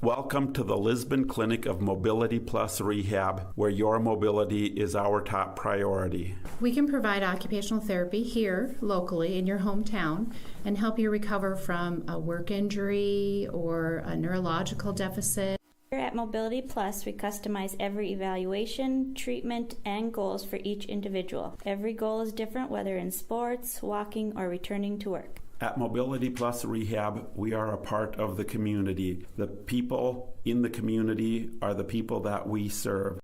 Welcome to the Lisbon Clinic of Mobility Plus Rehab, where your mobility is our top priority. We can provide occupational therapy here locally in your hometown and help you recover from a work injury or a neurological deficit. Here at Mobility Plus, we customize every evaluation, treatment, and goals for each individual. Every goal is different, whether in sports, walking, or returning to work. At Mobility Plus Rehab, we are a part of the community. The people in the community are the people that we serve.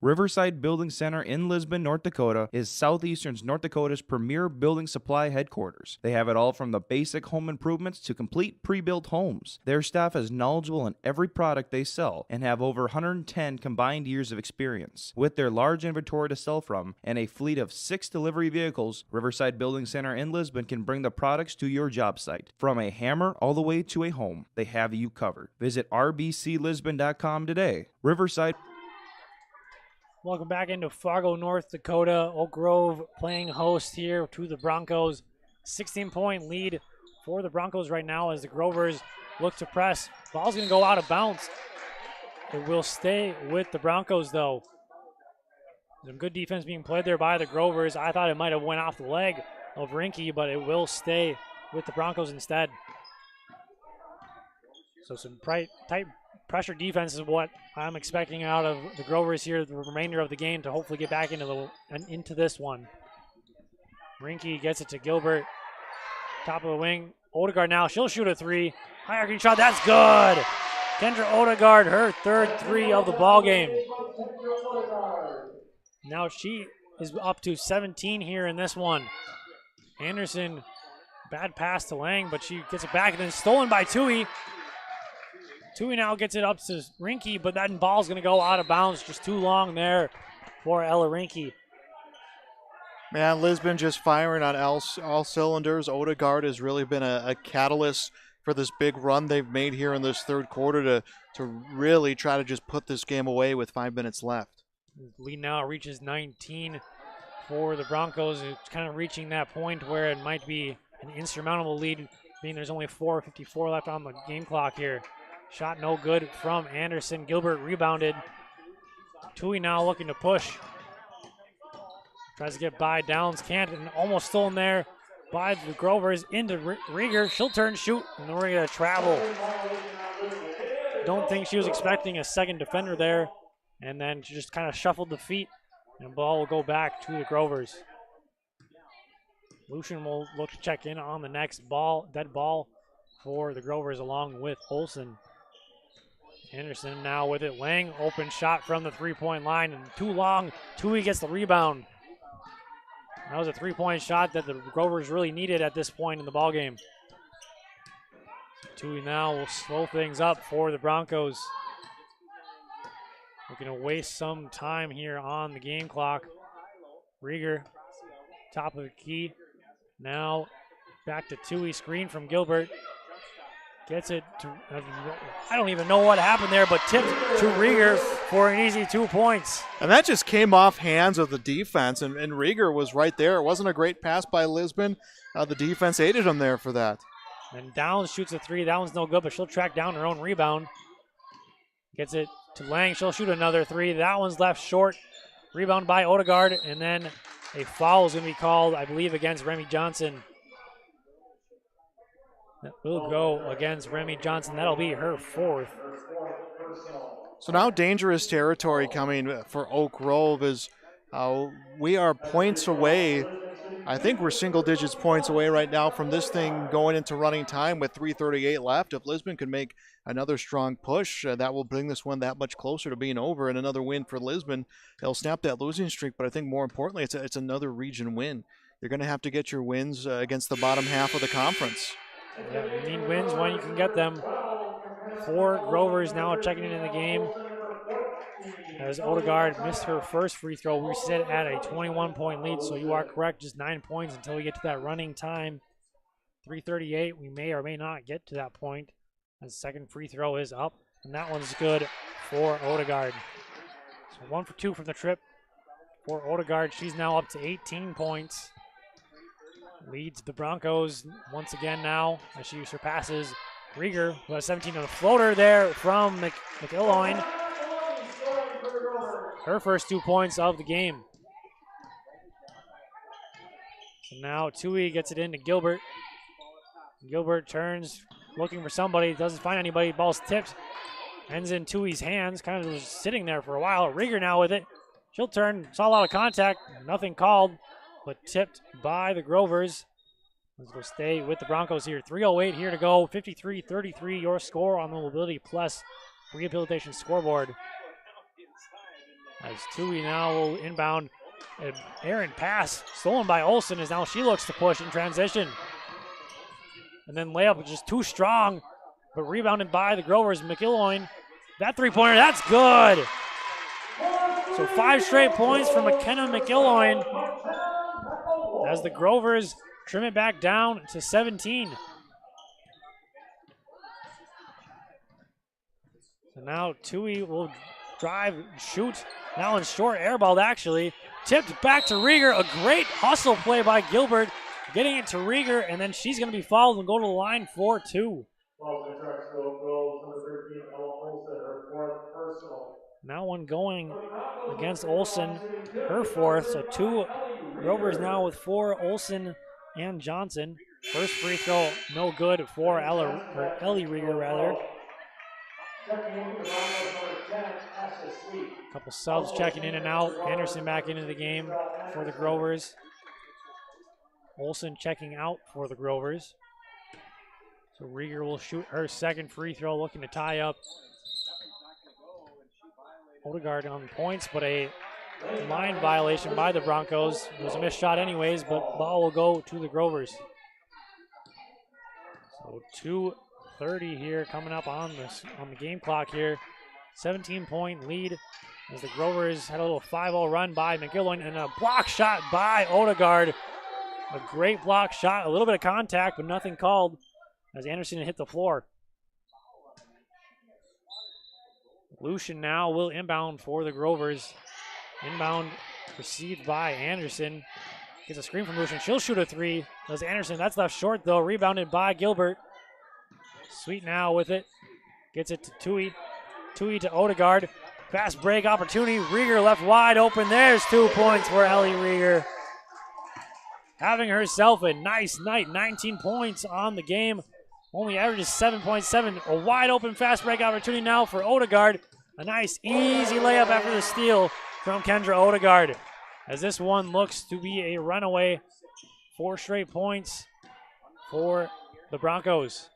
Riverside Building Center in Lisbon, North Dakota is Southeastern North Dakota's premier building supply headquarters. They have it all from the basic home improvements to complete pre-built homes. Their staff is knowledgeable in every product they sell and have over 110 combined years of experience. With their large inventory to sell from and a fleet of 6 delivery vehicles, Riverside Building Center in Lisbon can bring the products to your job site. From a hammer all the way to a home, they have you covered. Visit rbclisbon.com today. Riverside. Welcome back into Fargo, North Dakota. Oak Grove playing host here to the Broncos. 16-point lead for the Broncos right now as the Grovers look to press. Ball's going to go out of bounds. It will stay with the Broncos, though. Some good defense being played there by the Grovers. I thought it might have went off the leg of Rinke, but it will stay with the Broncos instead. So some tight pressure defense is what I'm expecting out of the Grovers here the remainder of the game to hopefully get back into this one. Rinke gets it to Gilbert. Top of the wing. Odegaard now. She'll shoot a three. High arcing shot. That's good. Kendra Odegaard, her third three of the ball game. Now she is up to 17 here in this one. Anderson, bad pass to Lang, but she gets it back and then stolen by Tui. Tui now gets it up to Rinke, but that ball's going to go out of bounds. Just too long there for Ella Rinke. Man, Lisbon just firing on all cylinders. Odegaard has really been a catalyst for this big run they've made here in this third quarter to really try to just put this game away with 5 minutes left. Lead now reaches 19 for the Broncos. It's kind of reaching that point where it might be an insurmountable lead, being there's only 4:54 left on the game clock here. Shot no good from Anderson. Gilbert rebounded. Tui now looking to push. Tries to get by Downs, can't, and almost stolen there by the Grovers into Rieger. She'll turn, shoot, and then we're going to travel. Don't think she was expecting a second defender there, and then she just kind of shuffled the feet, and the ball will go back to the Grovers. Lucian will look to check in on the next ball, dead ball for the Grovers along with Olsen. Anderson now with it. Lang, open shot from the three-point line, and too long. Tui gets the rebound. That was a three-point shot that the Grovers really needed at this point in the ballgame. Tui now will slow things up for the Broncos. Looking to waste some time here on the game clock. Rieger, top of the key. Now back to Tui, screen from Gilbert. Gets it to, I don't even know what happened there, but tipped to Rieger for an easy 2 points. And that just came off hands of the defense, and Rieger was right there. It wasn't a great pass by Lisbon. The defense aided him there for that. And Downs shoots a three. That one's no good, but she'll track down her own rebound. Gets it to Lang. She'll shoot another three. That one's left short. Rebound by Odegaard, and then a foul is going to be called, I believe, against Remy Johnson. That will go against Remy Johnson. That'll be her fourth. So now dangerous territory coming for Oak Grove as we are points away. I think we're single digits points away right now from this thing going into running time with 3:38 left. If Lisbon can make another strong push, that will bring this one that much closer to being over, and another win for Lisbon. They'll snap that losing streak, but I think more importantly, it's another region win. You're going to have to get your wins against the bottom half of the conference. Yeah, you need wins when you can get them. 4 Grovers now checking in the game. As Odegaard missed her first free throw, we sit at a 21-point lead, so you are correct, just 9 points until we get to that running time. 3:38, we may or may not get to that point. The second free throw is up, and that one's good for Odegaard. So 1 for 2 from the trip for Odegaard. She's now up to 18 points. Leads the Broncos once again now as she surpasses Rieger, who has 17 on the floater there from McIlloyne. Her first 2 points of the game. So now Tui gets it into Gilbert. Gilbert turns, looking for somebody, doesn't find anybody, ball's tipped. Ends in Tui's hands, kind of just sitting there for a while. Rieger now with it. She'll turn, saw a lot of contact, nothing called, but tipped by the Grovers. Let's go stay with the Broncos here. 3:08 here to go. 53-33 your score on the Mobility Plus Rehabilitation scoreboard. As Tui now will inbound. An errant pass stolen by Olsen as now she looks to push in transition. And then layup is just too strong, but rebounded by the Grovers. McIlloyne, that three-pointer, that's good. So 5 straight points from McKenna McIlloyne as the Grovers trim it back down to 17. So now Tui will drive, shoot. Now in short, airballed actually. Tipped back to Rieger. A great hustle play by Gilbert. Getting it to Rieger, and then she's going to be fouled and go to the line for 2. Now one going against Olsen, her fourth. So 2 Grovers now with 4, Olsen and Johnson. First free throw, no good for Ellie Rieger, rather. Couple subs checking in and out. Anderson back into the game for the Grovers. Olsen checking out for the Grovers. So Rieger will shoot her second free throw, looking to tie up Odegaard on points, but a line violation by the Broncos. It was a missed shot anyways, but ball will go to the Grovers. So 2:30 here coming up on the game clock here. 17-point lead as the Grovers had a little 5-0 run by McGillen and a block shot by Odegaard. A great block shot, a little bit of contact, but nothing called as Anderson hit the floor. Lucian now will inbound for the Grovers. Inbound received by Anderson. Gets a screen from Lucian. She'll shoot a three. Does Anderson. That's left short, though. Rebounded by Gilbert. Sweet now with it. Gets it to Tui. Tui to Odegaard. Fast break opportunity. Rieger left wide open. There's 2 points for Ellie Rieger. Having herself a nice night. 19 points on the game. Only averages 7.7. A wide open fast break opportunity now for Odegaard. A nice easy layup after the steal from Kendra Odegaard. As this one looks to be a runaway. 4 straight points for the Broncos.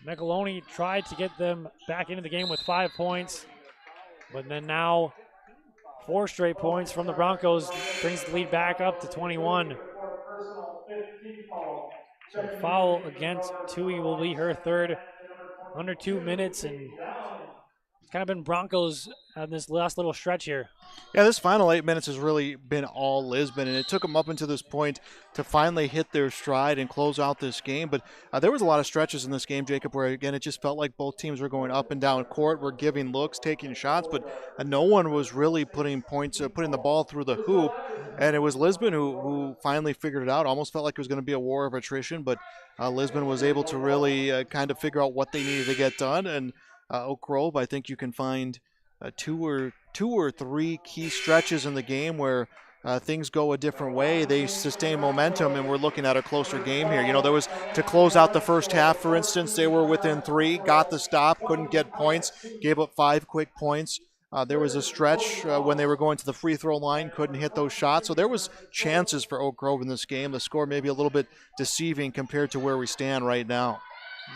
Micheloni tried to get them back into the game with 5 points, but then now 4 straight points from the Broncos brings the lead back up to 21. So the foul against Tui will be her third. Under 2 minutes, and it's kind of been Broncos on this last little stretch here. Yeah, this final 8 minutes has really been all Lisbon, and it took them up until this point to finally hit their stride and close out this game. But there was a lot of stretches in this game, Jacob, where, again, it just felt like both teams were going up and down court, were giving looks, taking shots, but no one was really putting the ball through the hoop. And it was Lisbon who finally figured it out. Almost felt like it was going to be a war of attrition, but Lisbon was able to really kind of figure out what they needed to get done. And Oak Grove, I think you can find two or three key stretches in the game where things go a different way. They sustain momentum, and we're looking at a closer game here. You know, there was, to close out the first half, for instance, they were within 3, got the stop, couldn't get points, gave up 5 quick points. There was a stretch when they were going to the free throw line, couldn't hit those shots. So there was chances for Oak Grove in this game. The score may be a little bit deceiving compared to where we stand right now.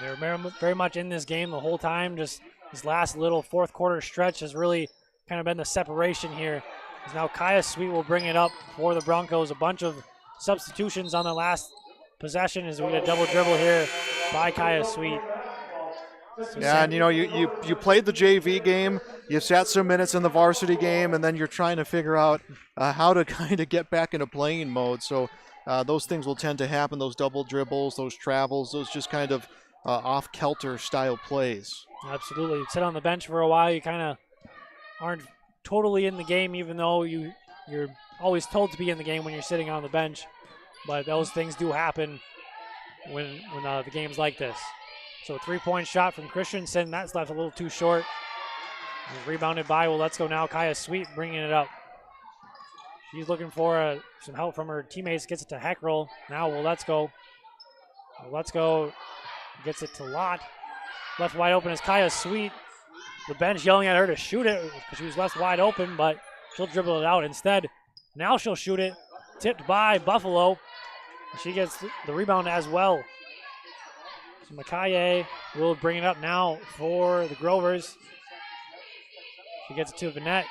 They're very much in this game the whole time. Just this last little fourth quarter stretch has really kind of been the separation here. As now Kaya Sweet will bring it up for the Broncos. A bunch of substitutions on the last possession as we get a double dribble here by Kaya Sweet. Yeah, and you played the JV game, you sat some minutes in the varsity game, and then you're trying to figure out how to kind of get back into playing mode. So those things will tend to happen, those double dribbles, those travels, those just kind of off-kelter style plays. Absolutely. Sit on the bench for a while, you kind of aren't totally in the game, even though you're always told to be in the game when you're sitting on the bench. But those things do happen when the game's like this. So a 3-point shot from Christensen. That's left a little too short. Rebounded by, well, let's go now. Kaya Sweet bringing it up. She's looking for some help from her teammates. Gets it to Heckrell. Now, well, let's go. Let's go. Gets it to Lott. Left wide open is Kaya Sweet. The bench yelling at her to shoot it because she was left wide open, but she'll dribble it out instead. Now she'll shoot it. Tipped by Buffalo. She gets the rebound as well. So Makaye will bring it up now for the Grovers. She gets it to Vanette.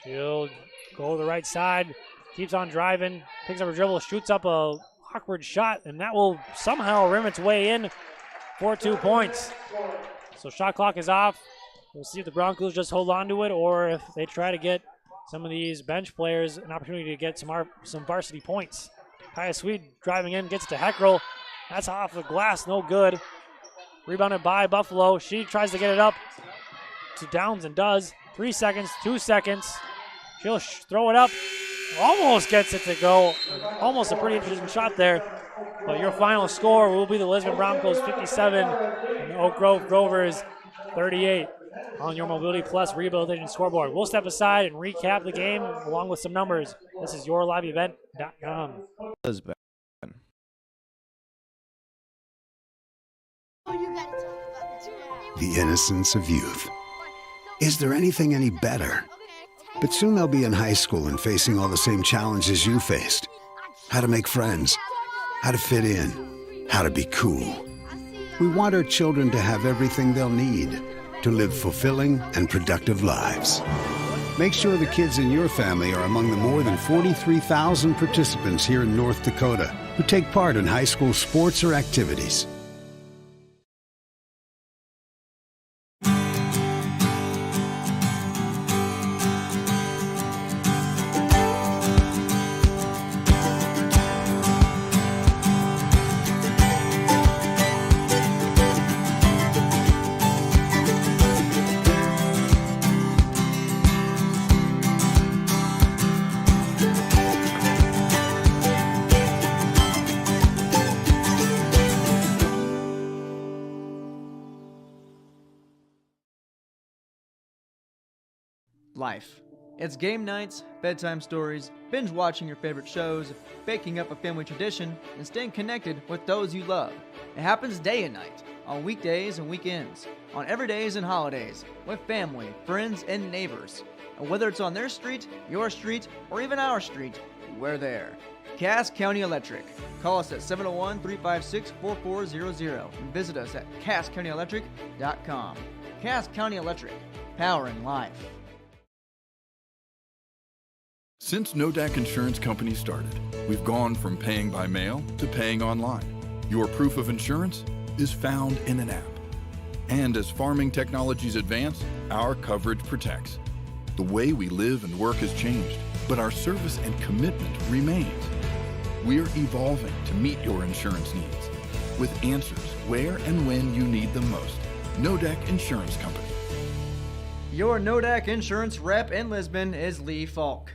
She'll go to the right side. Keeps on driving. Picks up her dribble. Shoots up a awkward shot, and that will somehow rim its way in for 2 points. So shot clock is off. We'll see if the Broncos just hold on to it or if they try to get some of these bench players an opportunity to get some varsity points. Kaya Sweet driving in, gets to Heckrell. That's off the glass, no good. Rebounded by Buffalo. She tries to get it up to Downs and does. 3 seconds, 2 seconds. She'll throw it up. Almost gets it to go. Almost a pretty interesting shot there. But your final score will be the Lisbon Broncos 57 and the Oak Grove Grovers 38 on your Mobility Plus Rehabilitation Scoreboard. We'll step aside and recap the game along with some numbers. This is yourliveevent.com. Lisbon. Oh, you got it. the innocence of youth. Is there anything any better? But soon they'll be in high school and facing all the same challenges you faced. How to make friends, how to fit in, how to be cool. We want our children to have everything they'll need to live fulfilling and productive lives. Make sure the kids in your family are among the more than 43,000 participants here in North Dakota who take part in high school sports or activities. Life. It's game nights, bedtime stories, binge watching your favorite shows, baking up a family tradition, and staying connected with those you love. It happens day and night, on weekdays and weekends, on everydays and holidays, with family, friends, and neighbors. And whether it's on their street, your street, or even our street, we're there. Cass County Electric. Call us at 701-356-4400 and visit us at CassCountyElectric.com. Cass County Electric. Powering life. Since Nodak Insurance Company started, we've gone from paying by mail to paying online. Your proof of insurance is found in an app. And as farming technologies advance, our coverage protects. The way we live and work has changed, but our service and commitment remains. We're evolving to meet your insurance needs with answers where and when you need them most. Nodak Insurance Company. Your Nodak Insurance rep in Lisbon is Lee Falk.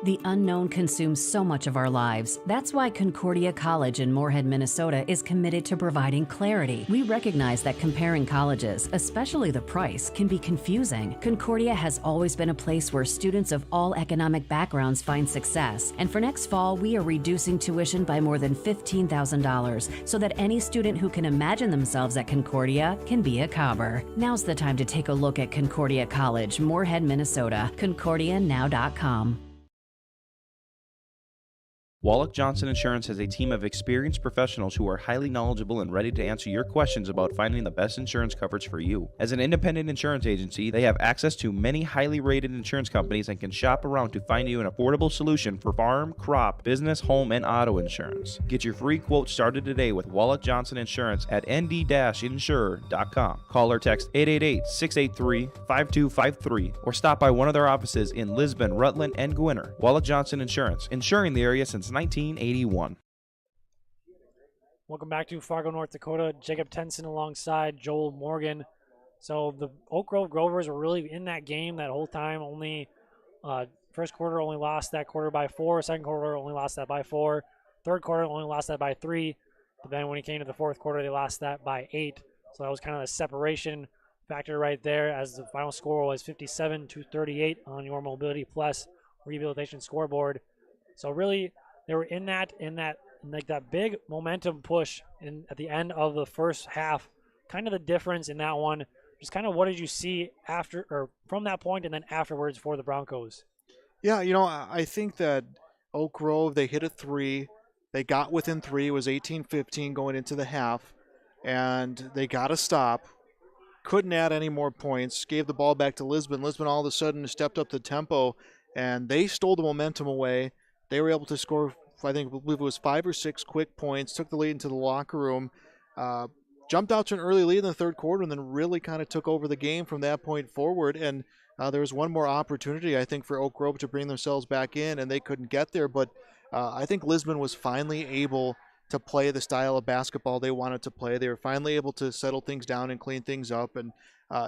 The unknown consumes so much of our lives. That's why Concordia College in Moorhead, Minnesota is committed to providing clarity. We recognize that comparing colleges, especially the price, can be confusing. Concordia has always been a place where students of all economic backgrounds find success. And for next fall, we are reducing tuition by more than $15,000 so that any student who can imagine themselves at Concordia can be a Cobber. Now's the time to take a look at Concordia College, Moorhead, Minnesota. ConcordiaNow.com. Wallach Johnson Insurance has a team of experienced professionals who are highly knowledgeable and ready to answer your questions about finding the best insurance coverage for you. As an independent insurance agency, they have access to many highly rated insurance companies and can shop around to find you an affordable solution for farm, crop, business, home, and auto insurance. Get your free quote started today with Wallach Johnson Insurance at nd-insurer.com. Call or text 888-683-5253 or stop by one of their offices in Lisbon, Rutland, and Gwinner. Wallach Johnson Insurance, insuring the area since 1981. Welcome back to Fargo, North Dakota. Jacob Tenson alongside Joel Morgan. So the Oak Grove Grovers were really in that game that whole time. Only first quarter only lost that quarter by 4. Second quarter only lost that by 4. Third quarter only lost that by 3. But then when it came to the fourth quarter, they lost that by 8. So that was kind of the separation factor right there, as the final score was 57-38 on your Mobility Plus Rehabilitation scoreboard. So really, they were in that like that big momentum push at the end of the first half. Kind of the difference in that one. Just kind of what did you see after or from that point and then afterwards for the Broncos? Yeah, I think that Oak Grove, they hit a 3. They got within 3. It was 18-15 going into the half, and they got a stop. Couldn't add any more points. Gave the ball back to Lisbon. Lisbon all of a sudden stepped up the tempo, and they stole the momentum away. They were able to score, I believe it was 5 or 6 quick points, took the lead into the locker room, jumped out to an early lead in the third quarter, and then really kind of took over the game from that point forward. And there was one more opportunity, I think, for Oak Grove to bring themselves back in, and they couldn't get there. But I think Lisbon was finally able to play the style of basketball they wanted to play. They were finally able to settle things down and clean things up. And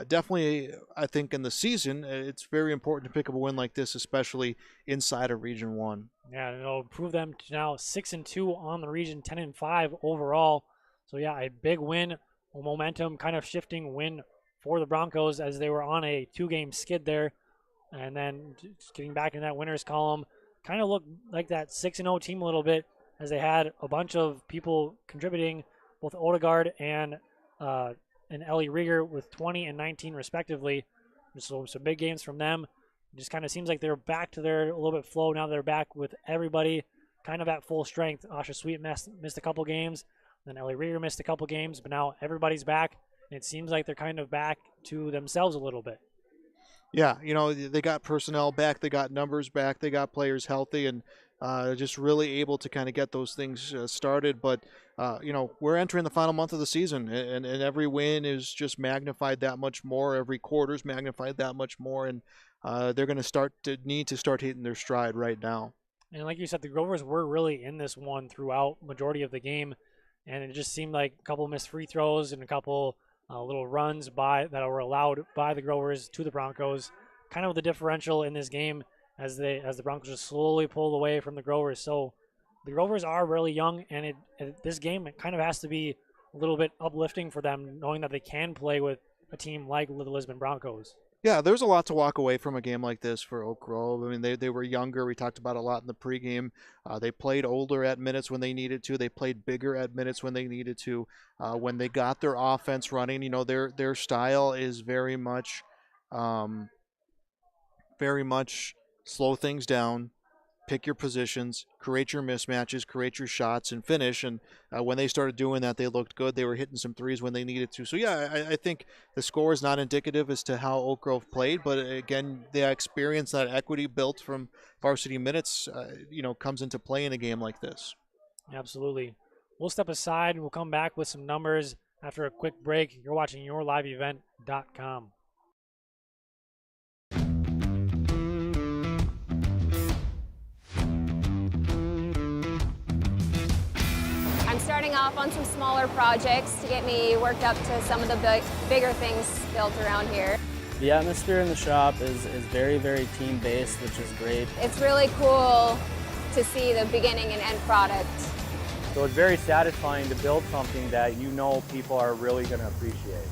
definitely, I think in the season, it's very important to pick up a win like this, especially inside of Region 1. Yeah, it'll improve them to now 6-2 on the region, 10-5 overall. So yeah, a big win, momentum kind of shifting win for the Broncos as they were on a 2-game skid there. And then just getting back in that winners column, kind of looked like that 6-0 team a little bit, as they had a bunch of people contributing. both Odegaard and Ellie Rieger with 20 and 19 respectively. So some big games from them. It just kind of seems like they're back to their a little bit flow now. They're back with everybody kind of at full strength. Asha Sweet missed a couple games. Then Ellie Rieger missed a couple games, but now everybody's back. And it seems like they're kind of back to themselves a little bit. Yeah, they got personnel back, they got numbers back, they got players healthy, and just really able to kind of get those things started. But, we're entering the final month of the season, and every win is just magnified that much more. Every quarter's magnified that much more, and they're going to need to start hitting their stride right now. And like you said, the Grovers were really in this one throughout majority of the game, and it just seemed like a couple missed free throws and a couple little runs that were allowed by the Grovers to the Broncos. Kind of the differential in this game as the Broncos just slowly pulled away from the Grovers. So the Grovers are really young, and this game it kind of has to be a little bit uplifting for them, knowing that they can play with a team like the Lisbon Broncos. Yeah, there's a lot to walk away from a game like this for Oak Grove. I mean, they were younger. We talked about it a lot in the pregame. They played older at minutes when they needed to. They played bigger at minutes when they needed to. When they got their offense running, their style is very much slow things down, pick your positions, create your mismatches, create your shots, and finish. And when they started doing that, they looked good. They were hitting some threes when they needed to. So, yeah, I think the score is not indicative as to how Oak Grove played. But, again, the experience, that equity built from varsity minutes, comes into play in a game like this. Absolutely. We'll step aside. We'll come back with some numbers after a quick break. You're watching YourLiveEvent.com. I'm starting off on some smaller projects to get me worked up to some of the bigger things built around here. The atmosphere in the shop is very, very team-based, which is great. It's really cool to see the beginning and end product. So it's very satisfying to build something that people are really going to appreciate.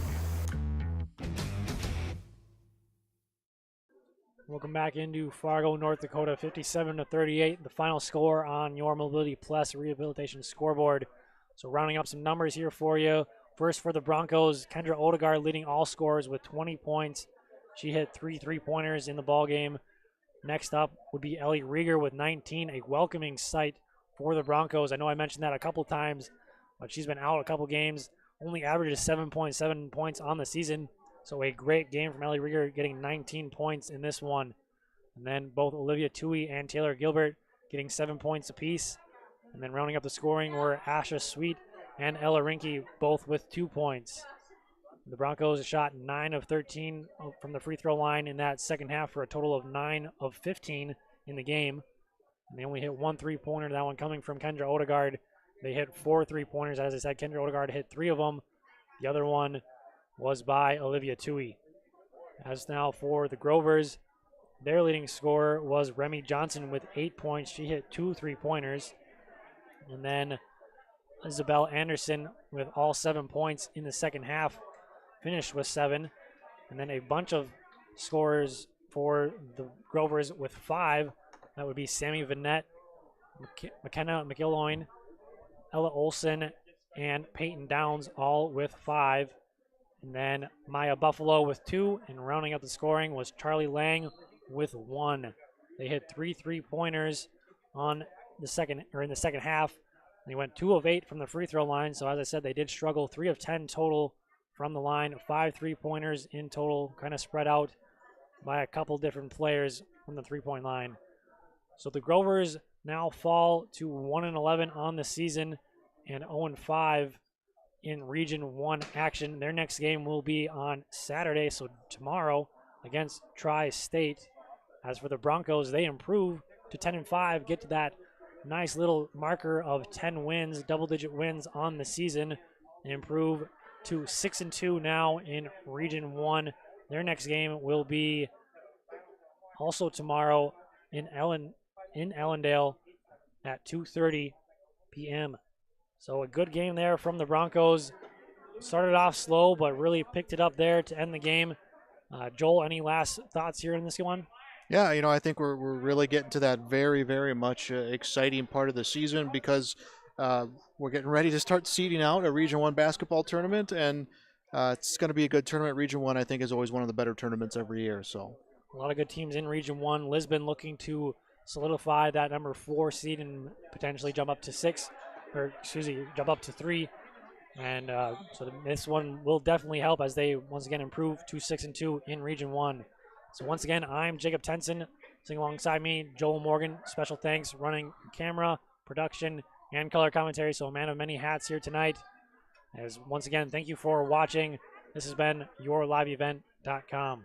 Welcome back into Fargo, North Dakota, 57-38. The final score on your Mobility Plus Rehabilitation scoreboard. So rounding up some numbers here for you. First for the Broncos, Kendra Odegaard leading all scorers with 20 points. She hit 3 3-pointers in the ball game. Next up would be Ellie Rieger with 19, a welcoming sight for the Broncos. I know I mentioned that a couple times, but she's been out a couple games. Only averages 7.7 points on the season. So a great game from Ellie Rieger, getting 19 points in this one. And then both Olivia Tui and Taylor Gilbert getting 7 points apiece. And then rounding up the scoring were Asha Sweet and Ella Rinke, both with 2 points. The Broncos shot 9 of 13 from the free throw line in that second half for a total of 9 of 15 in the game. And they only hit 1 3-pointer, that one coming from Kendra Odegaard. They hit 4 3-pointers. As I said, Kendra Odegaard hit 3 of them. The other one was by Olivia Tui. As now for the Grovers, their leading scorer was Remy Johnson with 8 points. She hit 2 3-pointers. And then Isabel Anderson with all 7 points in the second half, finished with 7. And then a bunch of scorers for the Grovers with 5. That would be Sammy Vanette, McKenna McIlloyne, Ella Olson, and Peyton Downs, all with 5. And then Maya Buffalo with 2, and rounding up the scoring was Charlie Lang with 1. They hit 3 3-pointers in the second half. They went 2 of 8 from the free throw line. So as I said, they did struggle. 3 of 10 total from the line. 5 3-pointers in total, kind of spread out by a couple different players from the 3-point line. So the Grovers now fall to 1-11 on the season and 0-5 in Region 1 action. Their next game will be on Saturday, so tomorrow, against Tri-State. As for the Broncos, they improve to 10-5, get to that nice little marker of 10 wins, double-digit wins on the season, and improve to 6-2 now in Region 1. Their next game will be also tomorrow in Ellendale at 2:30 p.m. So a good game there from the Broncos. Started off slow, but really picked it up there to end the game. Joel, any last thoughts here in this one? Yeah, I think we're really getting to that very, very much exciting part of the season because, we're getting ready to start seeding out a Region 1 basketball tournament, and it's going to be a good tournament. Region 1, I think, is always one of the better tournaments every year. So a lot of good teams in Region 1. Lisbon looking to solidify that number 4 seed and potentially jump up to 3. And so this one will definitely help as they once again improve to 6-2 in Region 1. So once again, I'm Jacob Tenson. Sitting alongside me, Joel Morgan. Special thanks running camera, production, and color commentary. So a man of many hats here tonight. As once again, thank you for watching. This has been YourLiveEvent.com.